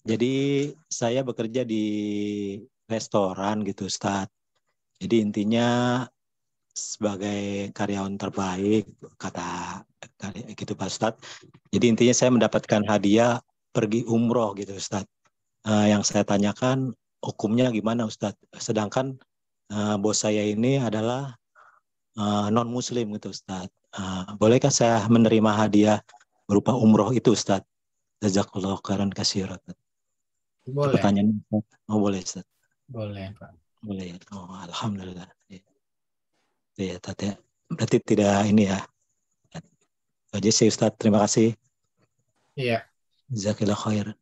Jadi saya bekerja di restoran gitu, Ustadz. Jadi intinya sebagai karyawan terbaik, kata gitu, Pak Ustadz. Jadi intinya saya mendapatkan hadiah pergi umroh gitu, Ustadz. Yang saya tanyakan, hukumnya gimana, Ustadz? Sedangkan bos saya ini adalah non-muslim gitu, Ustadz. Bolehkah saya menerima hadiah berupa umroh itu, Ustadz? Jazakallahu khairan katsiran. Boleh. Pertanyaan, boleh, Ustadz? Boleh, Pak. Boleh. Oh, alhamdulillah. Ya, tadi berarti tidak ini ya. Aja sih, Ustadz. Terima kasih. Iya. Jazakallahu khairan.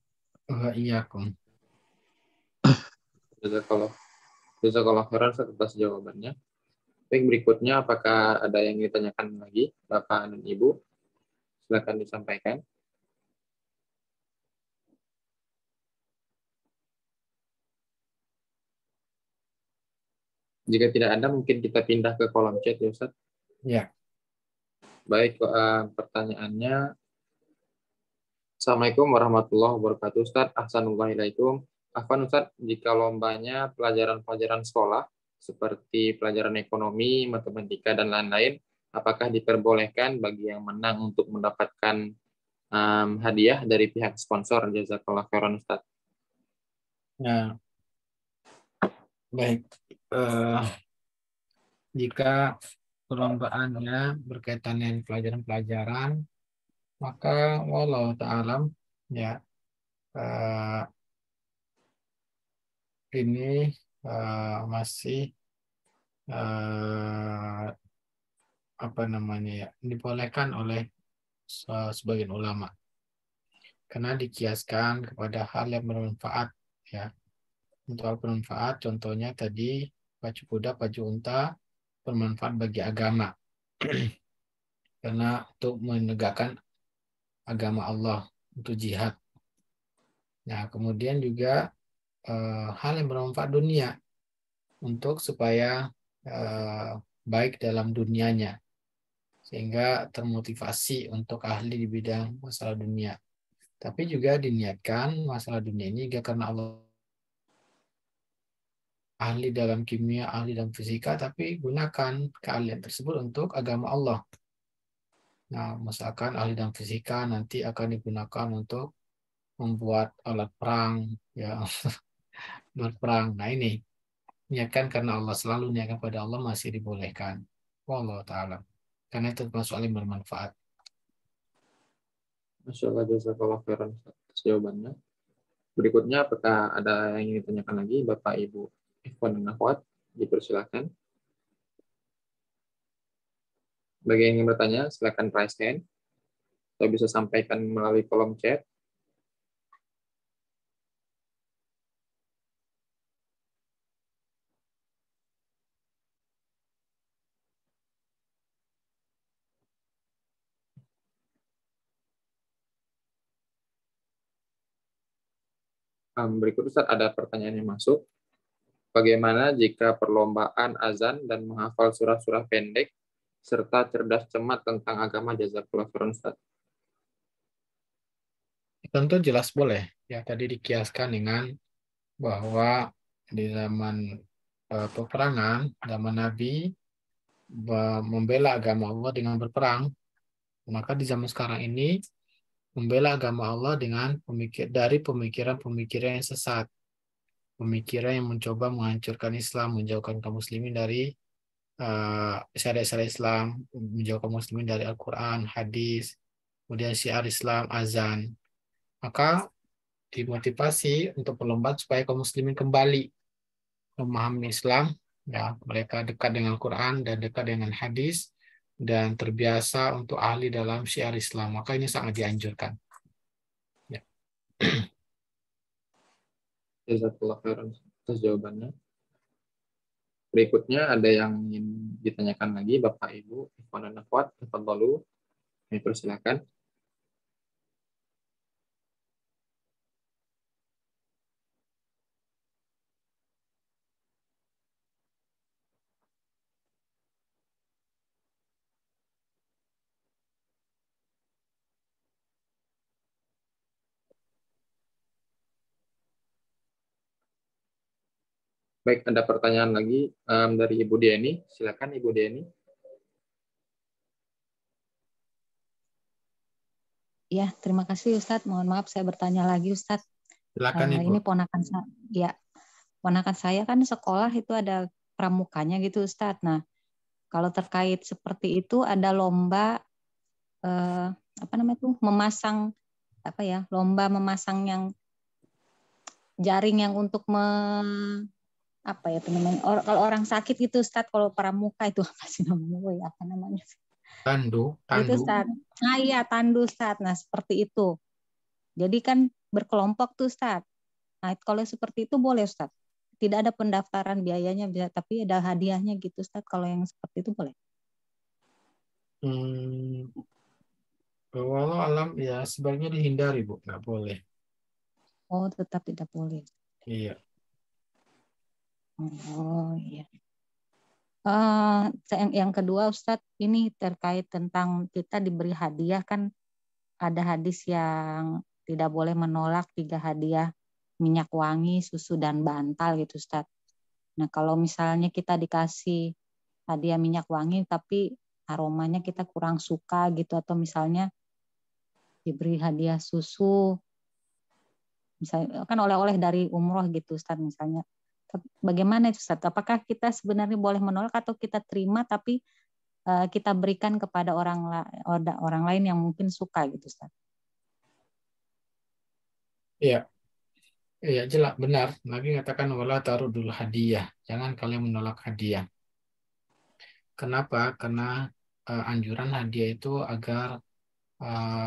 Wa'iyyakum. Jazakallah khairan atas jawabannya. Baik, berikutnya apakah ada yang ditanyakan lagi, Bapak dan Ibu? Silakan disampaikan. Jika tidak ada, mungkin kita pindah ke kolom chat ya, Ustaz. Ya. Baik, pertanyaannya. Assalamualaikum warahmatullahi wabarakatuh, Ustaz. Ahsanullahialaikum. Afwan, Ustaz, jika lombanya pelajaran-pelajaran sekolah, seperti pelajaran ekonomi, matematika, dan lain-lain, apakah diperbolehkan bagi yang menang untuk mendapatkan hadiah dari pihak sponsor? Jazakallah khairan, Ustaz. Nah, Baik. Jika perlombaannya berkaitan dengan pelajaran-pelajaran, maka wallahu ta'alam ya ini masih apa namanya ya, dibolehkan oleh sebagian ulama karena dikiaskan kepada hal yang bermanfaat ya. Untuk hal bermanfaat contohnya tadi pacu kuda, pacu unta bermanfaat bagi agama karena untuk menegakkan agama Allah, untuk jihad. Nah, kemudian juga hal yang bermanfaat dunia untuk supaya baik dalam dunianya sehingga termotivasi untuk ahli di bidang masalah dunia. Tapi juga diniatkan masalah dunia ini juga karena Allah ahli dalam kimia, ahli dalam fisika, tapi gunakan keahlian tersebut untuk agama Allah. Nah, misalkan ahli dalam fisika nanti akan digunakan untuk membuat alat perang, ya, berperang. Nah ini, niatkan karena Allah, selalu niatkan pada Allah masih dibolehkan. Wallahu ta'ala. Karena itu termasuk yang bermanfaat. Masya Allah, jazakallah khairan atas jawabannya. Berikutnya, apakah ada yang ingin ditanyakan lagi, Bapak, Ibu, Ikhwan dan Akhwat? Dipersilakan. Bagi yang ingin bertanya, silakan raise hand. Atau bisa sampaikan melalui kolom chat. Berikut Ustaz, ada pertanyaan yang masuk. Bagaimana jika perlombaan azan dan menghafal surah-surah pendek serta cerdas cermat tentang agama? Jazakallah khairan Ustaz. Tentu jelas boleh. Ya, tadi dikiaskan dengan bahwa di zaman peperangan, zaman Nabi membela agama Allah dengan berperang. Maka di zaman sekarang ini membela agama Allah dengan dari pemikiran-pemikiran yang sesat. Pemikiran yang mencoba menghancurkan Islam, menjauhkan kaum muslimin dari syariat-syariat Islam, menjauhkan muslimin dari Al-Quran, hadis, kemudian syiar Islam, azan. Maka dimotivasi untuk perlombaan supaya kaum muslimin kembali memahami Islam, ya, mereka dekat dengan Al-Quran dan dekat dengan hadis, dan terbiasa untuk ahli dalam syiar Islam. Maka ini sangat dianjurkan. Ya. Jazakallah khairan atas jawabannya. Berikutnya ada yang ingin ditanyakan lagi, Bapak, Ibu, Ikhwan dan Akhwat, tafadhalu. Persilakan. Baik, ada pertanyaan lagi dari Ibu Dieni. Silakan Ibu Dieni. Ya, terima kasih Ustadz. Mohon maaf saya bertanya lagi Ustadz. Silakan Ibu. Ini ponakan saya kan sekolah itu ada pramukanya gitu Ustadz. Nah, kalau terkait seperti itu ada lomba memasang lomba memasang yang jaring yang untuk kalau orang sakit gitu Ustadz, kalau pramuka itu apa sih namanya? Apa namanya? Tandu. Itu Ustadz. Nah iya, tandu Ustadz. Nah seperti itu. Jadi kan berkelompok tuh Ustadz. Nah kalau seperti itu boleh Ustadz. Tidak ada pendaftaran biayanya, tapi ada hadiahnya gitu Ustadz. Kalau yang seperti itu boleh. Walau alam ya sebaiknya dihindari Bu, nggak boleh. Oh tetap tidak boleh. Iya. Oh iya. Yang kedua Ustadz, ini terkait tentang kita diberi hadiah, kan ada hadis yang tidak boleh menolak 3 hadiah, minyak wangi, susu, dan bantal gitu Ustadz. Nah kalau misalnya kita dikasih hadiah minyak wangi tapi aromanya kita kurang suka gitu, atau misalnya diberi hadiah susu, misalnya kan oleh-oleh dari umroh gitu Ustadz misalnya, Bagaimana itu Ustaz? Apakah kita sebenarnya boleh menolak atau kita terima tapi kita berikan kepada orang lain yang mungkin suka gitu Ustaz? Iya, iya jelas benar. Nabi mengatakan wala tarudul hadiah. Jangan kalian menolak hadiah. Kenapa? Karena anjuran hadiah itu agar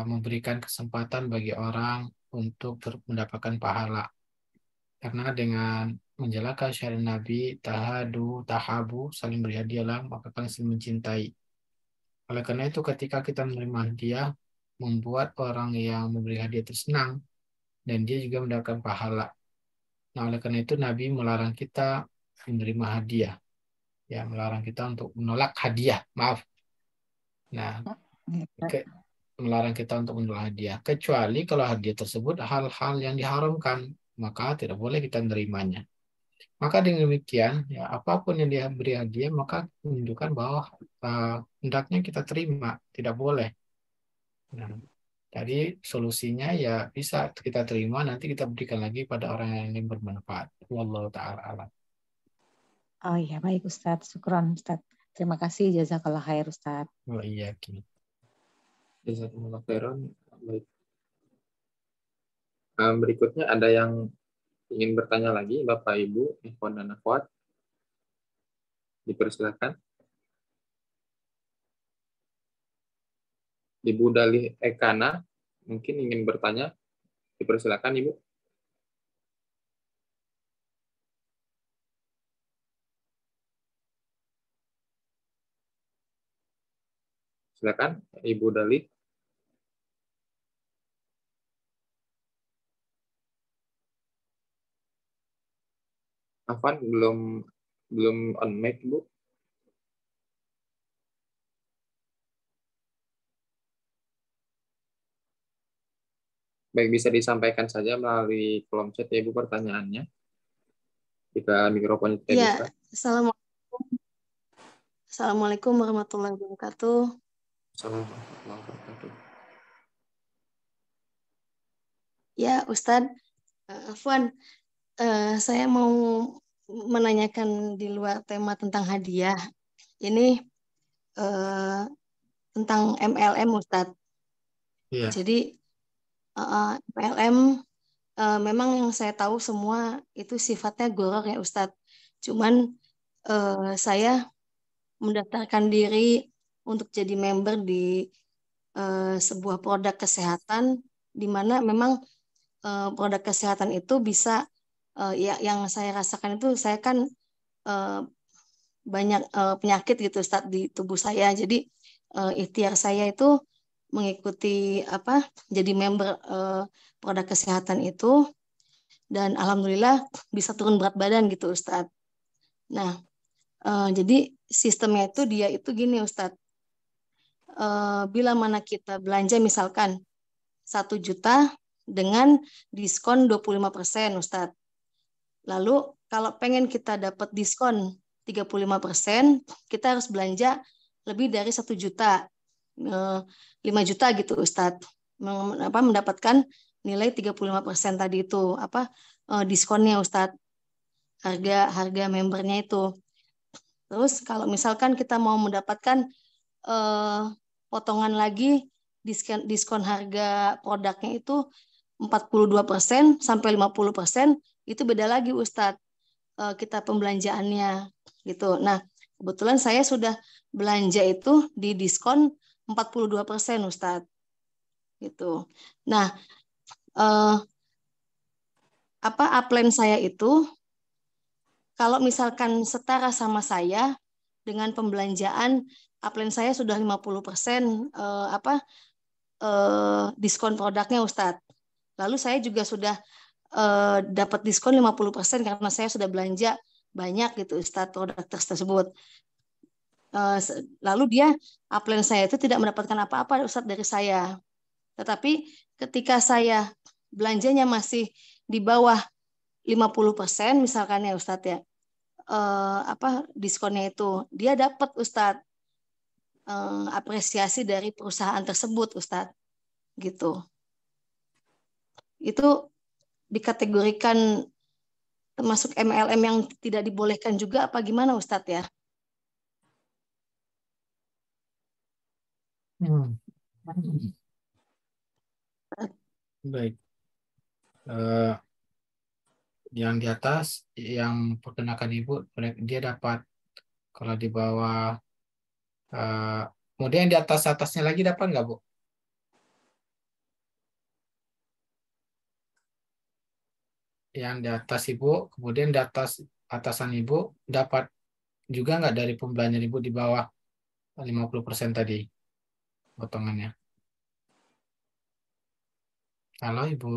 memberikan kesempatan bagi orang untuk mendapatkan pahala. Karena dengan menjalankan syariat Nabi, tahadu, tahabu, saling beri hadiahlah, maka kalian saling mencintai. Oleh karena itu, ketika kita menerima hadiah, membuat orang yang memberi hadiah itu senang, dan dia juga mendapatkan pahala. Nah, oleh karena itu, Nabi melarang kita menerima hadiah. Ya, melarang kita untuk menolak hadiah. Maaf. Nah, melarang kita untuk menolak hadiah. Kecuali kalau hadiah tersebut hal-hal yang diharamkan, maka tidak boleh kita menerimanya. Maka dengan demikian, ya apapun yang dia beri hadiah, maka menunjukkan bahwa hendaknya kita terima, tidak boleh. Nah, jadi solusinya ya bisa kita terima, nanti kita berikan lagi pada orang yang ingin bermanfaat. Wallahu ta'ala alam. Oh iya, baik Ustadz. Syukron Ustadz. Terima kasih, jazakallah khair Ustadz. Oh iya, Jazakumullah khairan. Baik. Berikutnya ada yang ingin bertanya lagi, Bapak Ibu, ikhwan dan akhwat. Dipersilakan. Ibu Dalih Ekana mungkin ingin bertanya. Dipersilakan Ibu. Silakan Ibu Dalih. Afan belum on mic Bu. Baik, bisa disampaikan saja melalui kolom chat ya Ibu pertanyaannya. Jika mikrofonnya tidak bisa. Assalamualaikum warahmatullahi wabarakatuh. Assalamualaikum warahmatullahi wabarakatuh. Ya Ustadz, Afwan, saya mau menanyakan di luar tema tentang hadiah. Ini tentang MLM Ustadz. Iya. Jadi MLM memang yang saya tahu semua itu sifatnya goror ya Ustadz. Cuman saya mendaftarkan diri untuk jadi member di sebuah produk kesehatan, di mana memang produk kesehatan itu bisa ya yang saya rasakan itu saya kan banyak penyakit gitu Ustaz di tubuh saya. Jadi ikhtiar saya itu mengikuti jadi member produk kesehatan itu, dan alhamdulillah bisa turun berat badan gitu Ustaz. Nah, jadi sistemnya itu dia itu gini Ustaz. Bila mana kita belanja misalkan 1 juta dengan diskon 25% Ustadz. Lalu kalau pengen kita dapat diskon 35%, kita harus belanja lebih dari 1 juta, 5 juta gitu Ustadz. Mendapatkan nilai 35% tadi itu, diskonnya Ustadz. Harga membernya itu. Terus kalau misalkan kita mau mendapatkan potongan lagi diskon harga produknya itu 42% sampai 50%, itu beda lagi Ustadz kita pembelanjaannya gitu. Nah, kebetulan saya sudah belanja itu di diskon 42% Ustadz gitu. Nah, upline saya itu kalau misalkan setara sama saya dengan pembelanjaan, upline saya sudah 50% diskon produknya Ustadz. Lalu saya juga sudah dapat diskon 50% karena saya sudah belanja banyak gitu Ustadz produk tersebut. Lalu dia upline saya itu tidak mendapatkan apa-apa Ustadz dari saya. Tetapi ketika saya belanjanya masih di bawah 50% misalkan ya Ustadz ya, diskonnya itu dia dapat Ustadz apresiasi dari perusahaan tersebut Ustadz gitu. Itu dikategorikan termasuk MLM yang tidak dibolehkan juga apa gimana Ustadz ya? Baik. Yang di atas, yang perkenakan Ibu, dia dapat, kalau di bawah, kemudian di atasnya lagi dapat nggak, Bu? Yang di atas Ibu, kemudian di atasan Ibu dapat juga nggak dari pembelanjaan Ibu di bawah 50% tadi potongannya? Halo Ibu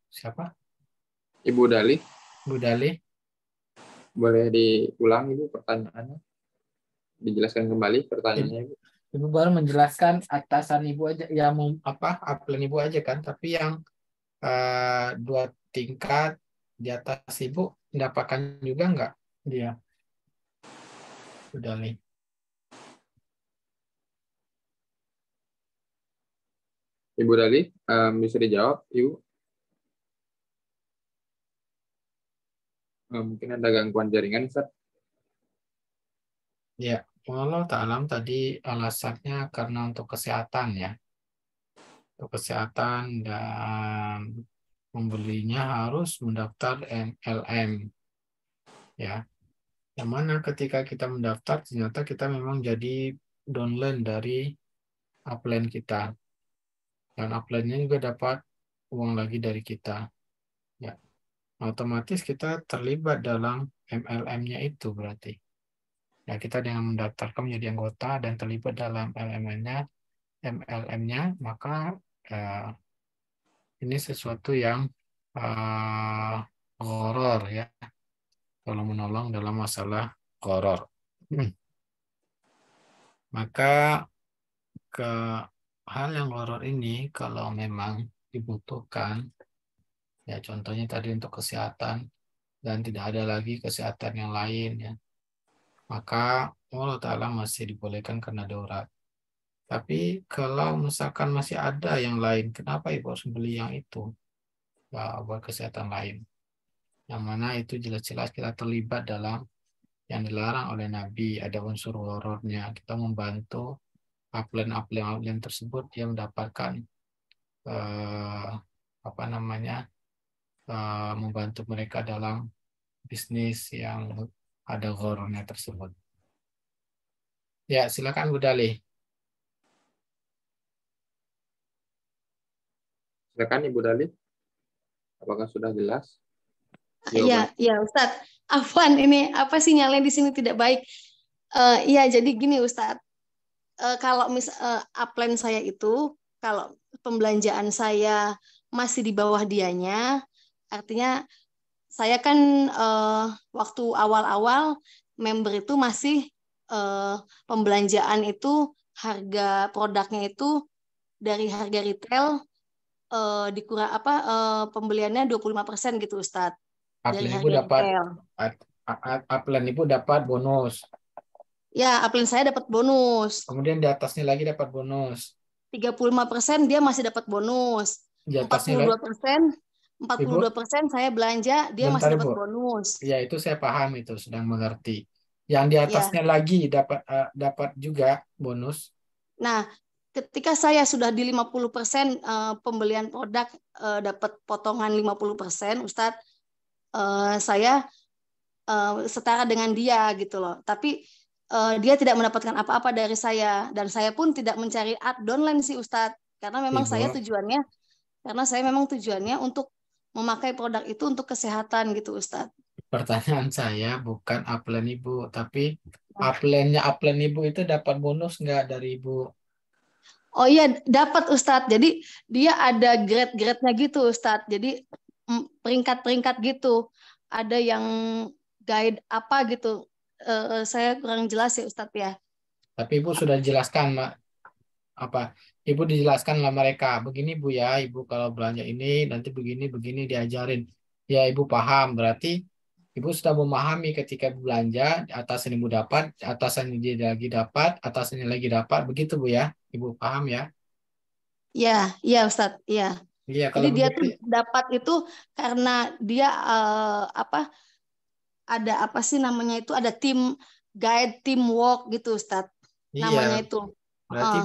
siapa? Ibu Dali, Bu Dali. boleh diulang Ibu pertanyaannya? Dijelaskan kembali pertanyaannya Ibu. Ibu baru menjelaskan atasan Ibu aja, yang upline Ibu aja kan, tapi yang 2 tingkat di atas Ibu mendapatkan juga nggak dia? Bu Dali. Ibu Dali, bisa dijawab Ibu? Mungkin ada gangguan jaringan, Ustaz. Ya, Allah ta'alam tadi alasannya karena untuk kesehatan ya. Untuk kesehatan dan membelinya harus mendaftar MLM. Ya. Yang mana ketika kita mendaftar ternyata kita memang jadi downline dari upline kita. Dan upline-nya juga dapat uang lagi dari kita. Ya. Otomatis kita terlibat dalam MLM-nya itu berarti. Ya, kita dengan mendaftarkan menjadi anggota dan terlibat dalam MLM-nya, maka ini sesuatu yang gharar ya. Kalau menolong dalam masalah gharar. Maka ke hal yang gharar ini kalau memang dibutuhkan, ya contohnya tadi untuk kesehatan dan tidak ada lagi kesehatan yang lain ya, maka Allah Ta'ala masih dibolehkan karena darurat. Tapi kalau misalkan masih ada yang lain, kenapa Ibu harus beli yang itu? Ya, buat kesehatan lain. Yang mana itu jelas-jelas kita terlibat dalam yang dilarang oleh Nabi, ada unsur ghararnya. Kita membantu upline tersebut, dia mendapatkan membantu mereka dalam bisnis yang ada ghararnya tersebut. Ya, silakan Bu Dali. Silakan Ibu Dali. Apakah sudah jelas? Iya, iya Ustadz. Afwan, ini apa sinyalnya di sini tidak baik. Iya, jadi gini Ustadz. Kalau upline saya itu, kalau pembelanjaan saya masih di bawah dianya, artinya saya kan waktu awal-awal member itu masih pembelanjaan itu harga produknya itu dari harga retail dikurang pembeliannya 25% gitu Ustadz. Dari harga retail. Upline Ibu dapat bonus. Ya, upline saya dapat bonus. Kemudian di atasnya lagi dapat bonus. 35% dia masih dapat bonus. 42% saya belanja, dia bentar, masih dapat Ibu. bonus. Ya, itu saya paham, itu sedang mengerti. Yang di atasnya lagi dapat juga bonus. Nah, ketika saya sudah di 50% pembelian produk dapat potongan 50%, Ustadz, saya setara dengan dia gitu loh. Tapi dia tidak mendapatkan apa-apa dari saya, dan saya pun tidak mencari downline sih Ustadz, karena memang saya tujuannya untuk memakai produk itu untuk kesehatan gitu Ustadz. Pertanyaan saya bukan upline Ibu, tapi upline Ibu itu dapat bonus nggak dari Ibu? Oh iya, dapat Ustadz. Jadi dia ada grade-grade-nya gitu Ustadz. Jadi peringkat-peringkat gitu. Ada yang guide apa gitu. Saya kurang jelas ya Ustadz ya. Tapi Ibu sudah jelaskan Ibu dijelaskan lah mereka. Begini Bu ya, Ibu kalau belanja ini nanti begini diajarin. Ya Ibu paham, berarti Ibu sudah memahami ketika belanja, atasan Ibu dapat, atasan dia lagi dapat, atasannya lagi dapat, begitu Bu ya? Ibu paham ya? Iya Ustadz, iya. Iya, jadi dia tuh dapat itu karena dia ada apa sih namanya itu, ada tim guide, teamwork gitu Ustadz namanya Iya, itu. berarti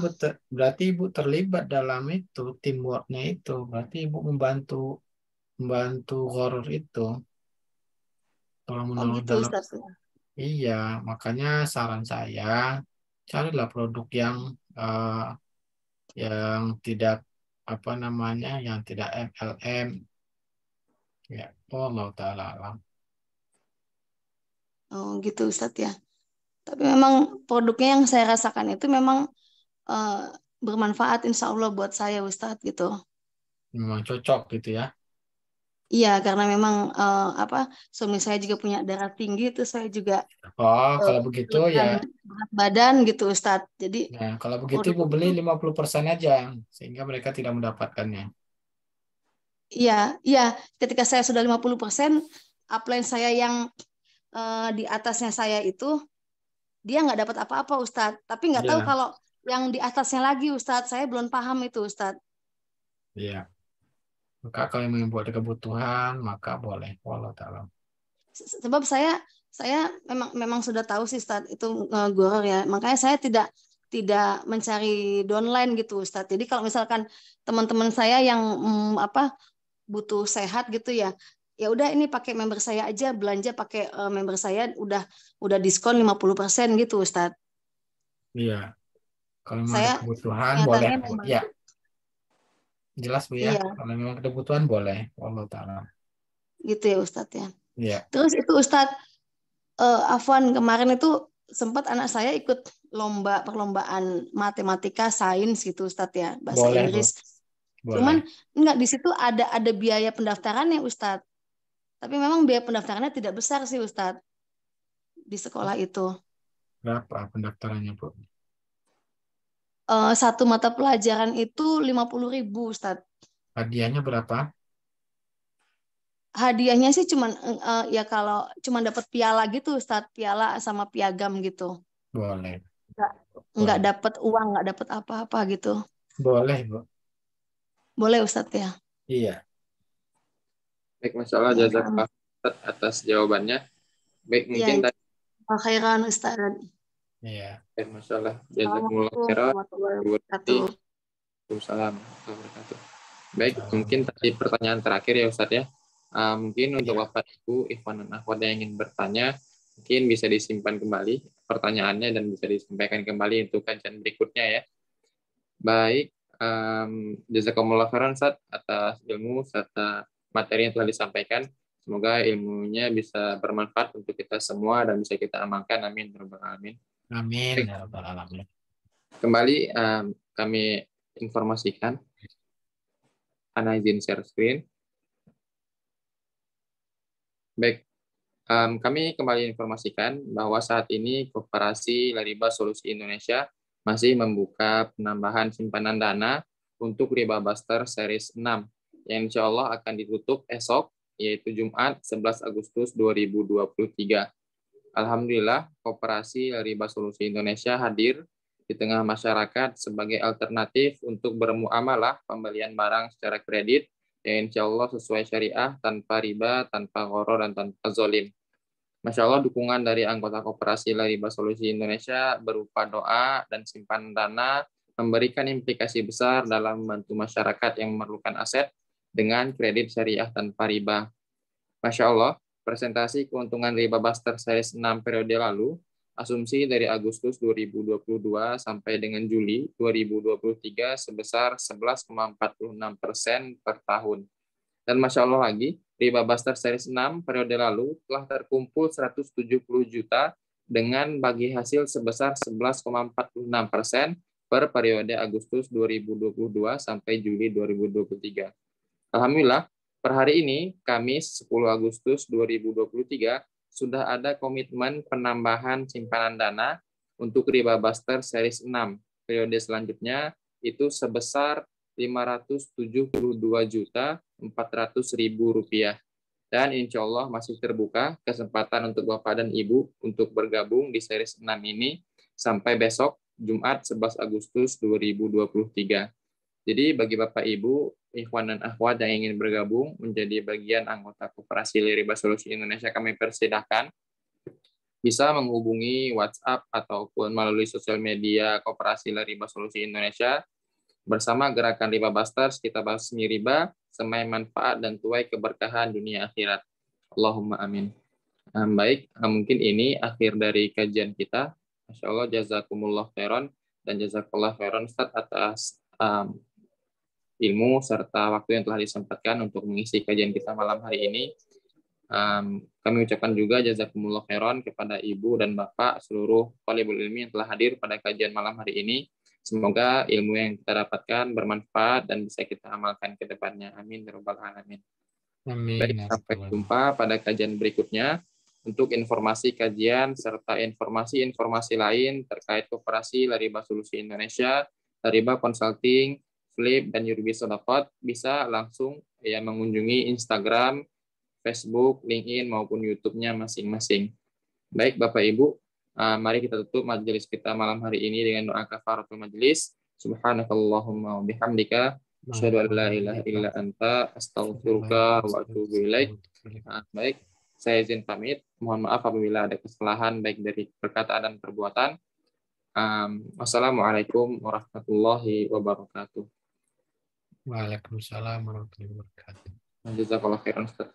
berarti Ibu terlibat dalam itu, teamworknya itu. Berarti Ibu membantu horor itu. Kalau Oh menurut gitu dalam, Ustadz. iya, makanya saran saya carilah produk eh, yang tidak apa namanya, yang tidak MLM. Ya, Allah taala alam. Oh gitu Ustadz ya. Tapi memang produknya yang saya rasakan itu memang eh, bermanfaat insya Allah buat saya Ustadz gitu. Memang cocok gitu ya. Iya, karena memang apa, suami saya juga punya darah tinggi, itu saya juga Oh, kalau begitu ya, turunkan berat badan gitu Ustadz. Jadi nah kalau begitu produk Ibu beli itu, 50% aja sehingga mereka tidak mendapatkannya. iya, iya, ketika saya sudah 50%, upline saya yang di atasnya saya itu, dia nggak dapat apa-apa Ustadz. Tapi nggak tahu Iya, kalau yang di atasnya lagi Ustadz, saya belum paham itu Ustadz. iya. Maka kalau memang buat kebutuhan, maka boleh. Wallahu taala. Sebab saya memang sudah tahu sih Ustadz itu goror ya. Makanya saya tidak mencari downline gitu Ustadz. Jadi kalau misalkan teman-teman saya yang apa butuh sehat gitu ya, ya udah ini pakai member saya aja, belanja pakai member saya udah diskon 50% gitu Ustadz. Iya, kalau memang ada Saya kebutuhan boleh. kelihatannya Ya, membantu. jelas Bu ya. Iya, Kalau memang ada kebutuhan boleh. Wallahu taala. gitu ya Ustadz ya. Iya, Terus itu Ustadz, Afwan, kemarin itu sempat anak saya ikut perlombaan matematika sains gitu Ustadz ya, bahasa boleh Bu. Inggris. Boleh. Cuman enggak, di situ ada biaya pendaftarannya Ustadz. Tapi memang biaya pendaftarannya tidak besar sih Ustadz di sekolah itu. Berapa pendaftarannya Bu? Satu mata pelajaran itu 50.000 Ustadz. Hadiahnya berapa? Hadiahnya sih cuman ya kalau cuman dapat piala gitu Ustadz, piala sama piagam gitu. Boleh. Enggak, enggak Boleh. dapat uang, enggak dapat apa-apa gitu. Boleh Bu. Boleh Ustadz ya. Iya. Baik, Masya Allah, Ya, jazakallah atas jawabannya. Baik, ya, mungkin tadi, khairan Ustadz. Iya. Masya Allah, jazakumullah Assalamualaikum khairan. warahmatullahi wabarakatuh. Waalaikumsalam warahmatullahi wabarakatuh. Baik, mungkin tadi pertanyaan terakhir ya Ustadz ya. Mungkin untuk Iya. Bapak Ibu, Ikhwan dan Akhwat yang ingin bertanya, mungkin bisa disimpan kembali pertanyaannya dan bisa disampaikan kembali untuk kajian berikutnya ya. Baik, jazakumullah khairan Ustadz atas ilmu serta materi yang telah disampaikan. Semoga ilmunya bisa bermanfaat untuk kita semua dan bisa kita amalkan. Amin. Amin. Amin. Baik, Ya Rabbal Alamin. kembali kami informasikan. Ana izin share screen. Baik, kami kembali informasikan bahwa saat ini Koperasi Lariba Solusi Indonesia masih membuka penambahan simpanan dana untuk Riba Buster Series 6 yang insya Allah akan ditutup esok, yaitu Jumat 11 Agustus 2023. Alhamdulillah, Koperasi Lariba Solusi Indonesia hadir di tengah masyarakat sebagai alternatif untuk bermuamalah pembelian barang secara kredit yang insya Allah sesuai syariah, tanpa riba, tanpa gharar, dan tanpa zolim. Masya Allah, dukungan dari anggota Koperasi Lariba Solusi Indonesia berupa doa dan simpanan dana memberikan implikasi besar dalam membantu masyarakat yang memerlukan aset dengan kredit syariah tanpa riba. Masya Allah, presentasi keuntungan Riba Buster Series 6 periode lalu, asumsi dari Agustus 2022 sampai dengan Juli 2023 sebesar 11,46% per tahun. Dan Masya Allah lagi, Riba Buster Series 6 periode lalu telah terkumpul 170 juta dengan bagi hasil sebesar 11,46% per periode Agustus 2022 sampai Juli 2023. Alhamdulillah, per hari ini, Kamis 10 Agustus 2023, sudah ada komitmen penambahan simpanan dana untuk Riba Buster Series 6. Periode selanjutnya itu sebesar Rp572.400.000. Dan insya Allah masih terbuka kesempatan untuk Bapak dan Ibu untuk bergabung di series 6 ini sampai besok Jumat 11 Agustus 2023. Jadi bagi Bapak Ibu, ikhwan dan akhwat yang ingin bergabung menjadi bagian anggota Koperasi Riba Solusi Indonesia, kami persilahkan bisa menghubungi WhatsApp ataupun melalui sosial media Koperasi Riba Solusi Indonesia bersama Gerakan Riba Busters. Kita basmi riba, semai manfaat dan tuai keberkahan dunia akhirat. Allahumma amin. Baik, mungkin ini akhir dari kajian kita. Masya Allah, jazakumullah khairan dan jazakallah khairan Ustaz atas ilmu serta waktu yang telah disempatkan untuk mengisi kajian kita malam hari ini. Kami ucapkan juga jazakumullah khairan kepada Ibu dan Bapak seluruh talibul ilmi yang telah hadir pada kajian malam hari ini. Semoga ilmu yang kita dapatkan bermanfaat dan bisa kita amalkan ke depannya. Amin ya rabbal alamin. Baik, sampai jumpa pada kajian berikutnya. Untuk informasi kajian serta informasi-informasi lain terkait Koperasi Riba Solusi Indonesia, Riba Consulting, Flip, dan Yurbi Sodakot, bisa langsung mengunjungi Instagram, Facebook, LinkedIn, maupun YouTube-nya masing-masing. Baik, Bapak Ibu, mari kita tutup majelis kita malam hari ini dengan doa kafaratul majelis. Subhanakallahumma wa bihamdika, asyhadu an la ilaha illa anta, astaghfiruka wa atubu ilaik. Baik, saya izin pamit. Mohon maaf apabila ada kesalahan baik dari perkataan dan perbuatan. Wassalamualaikum warahmatullahi wabarakatuh. Waalaikumsalam warahmatullahi wabarakatuh. Jazakallahu khairan Ustaz.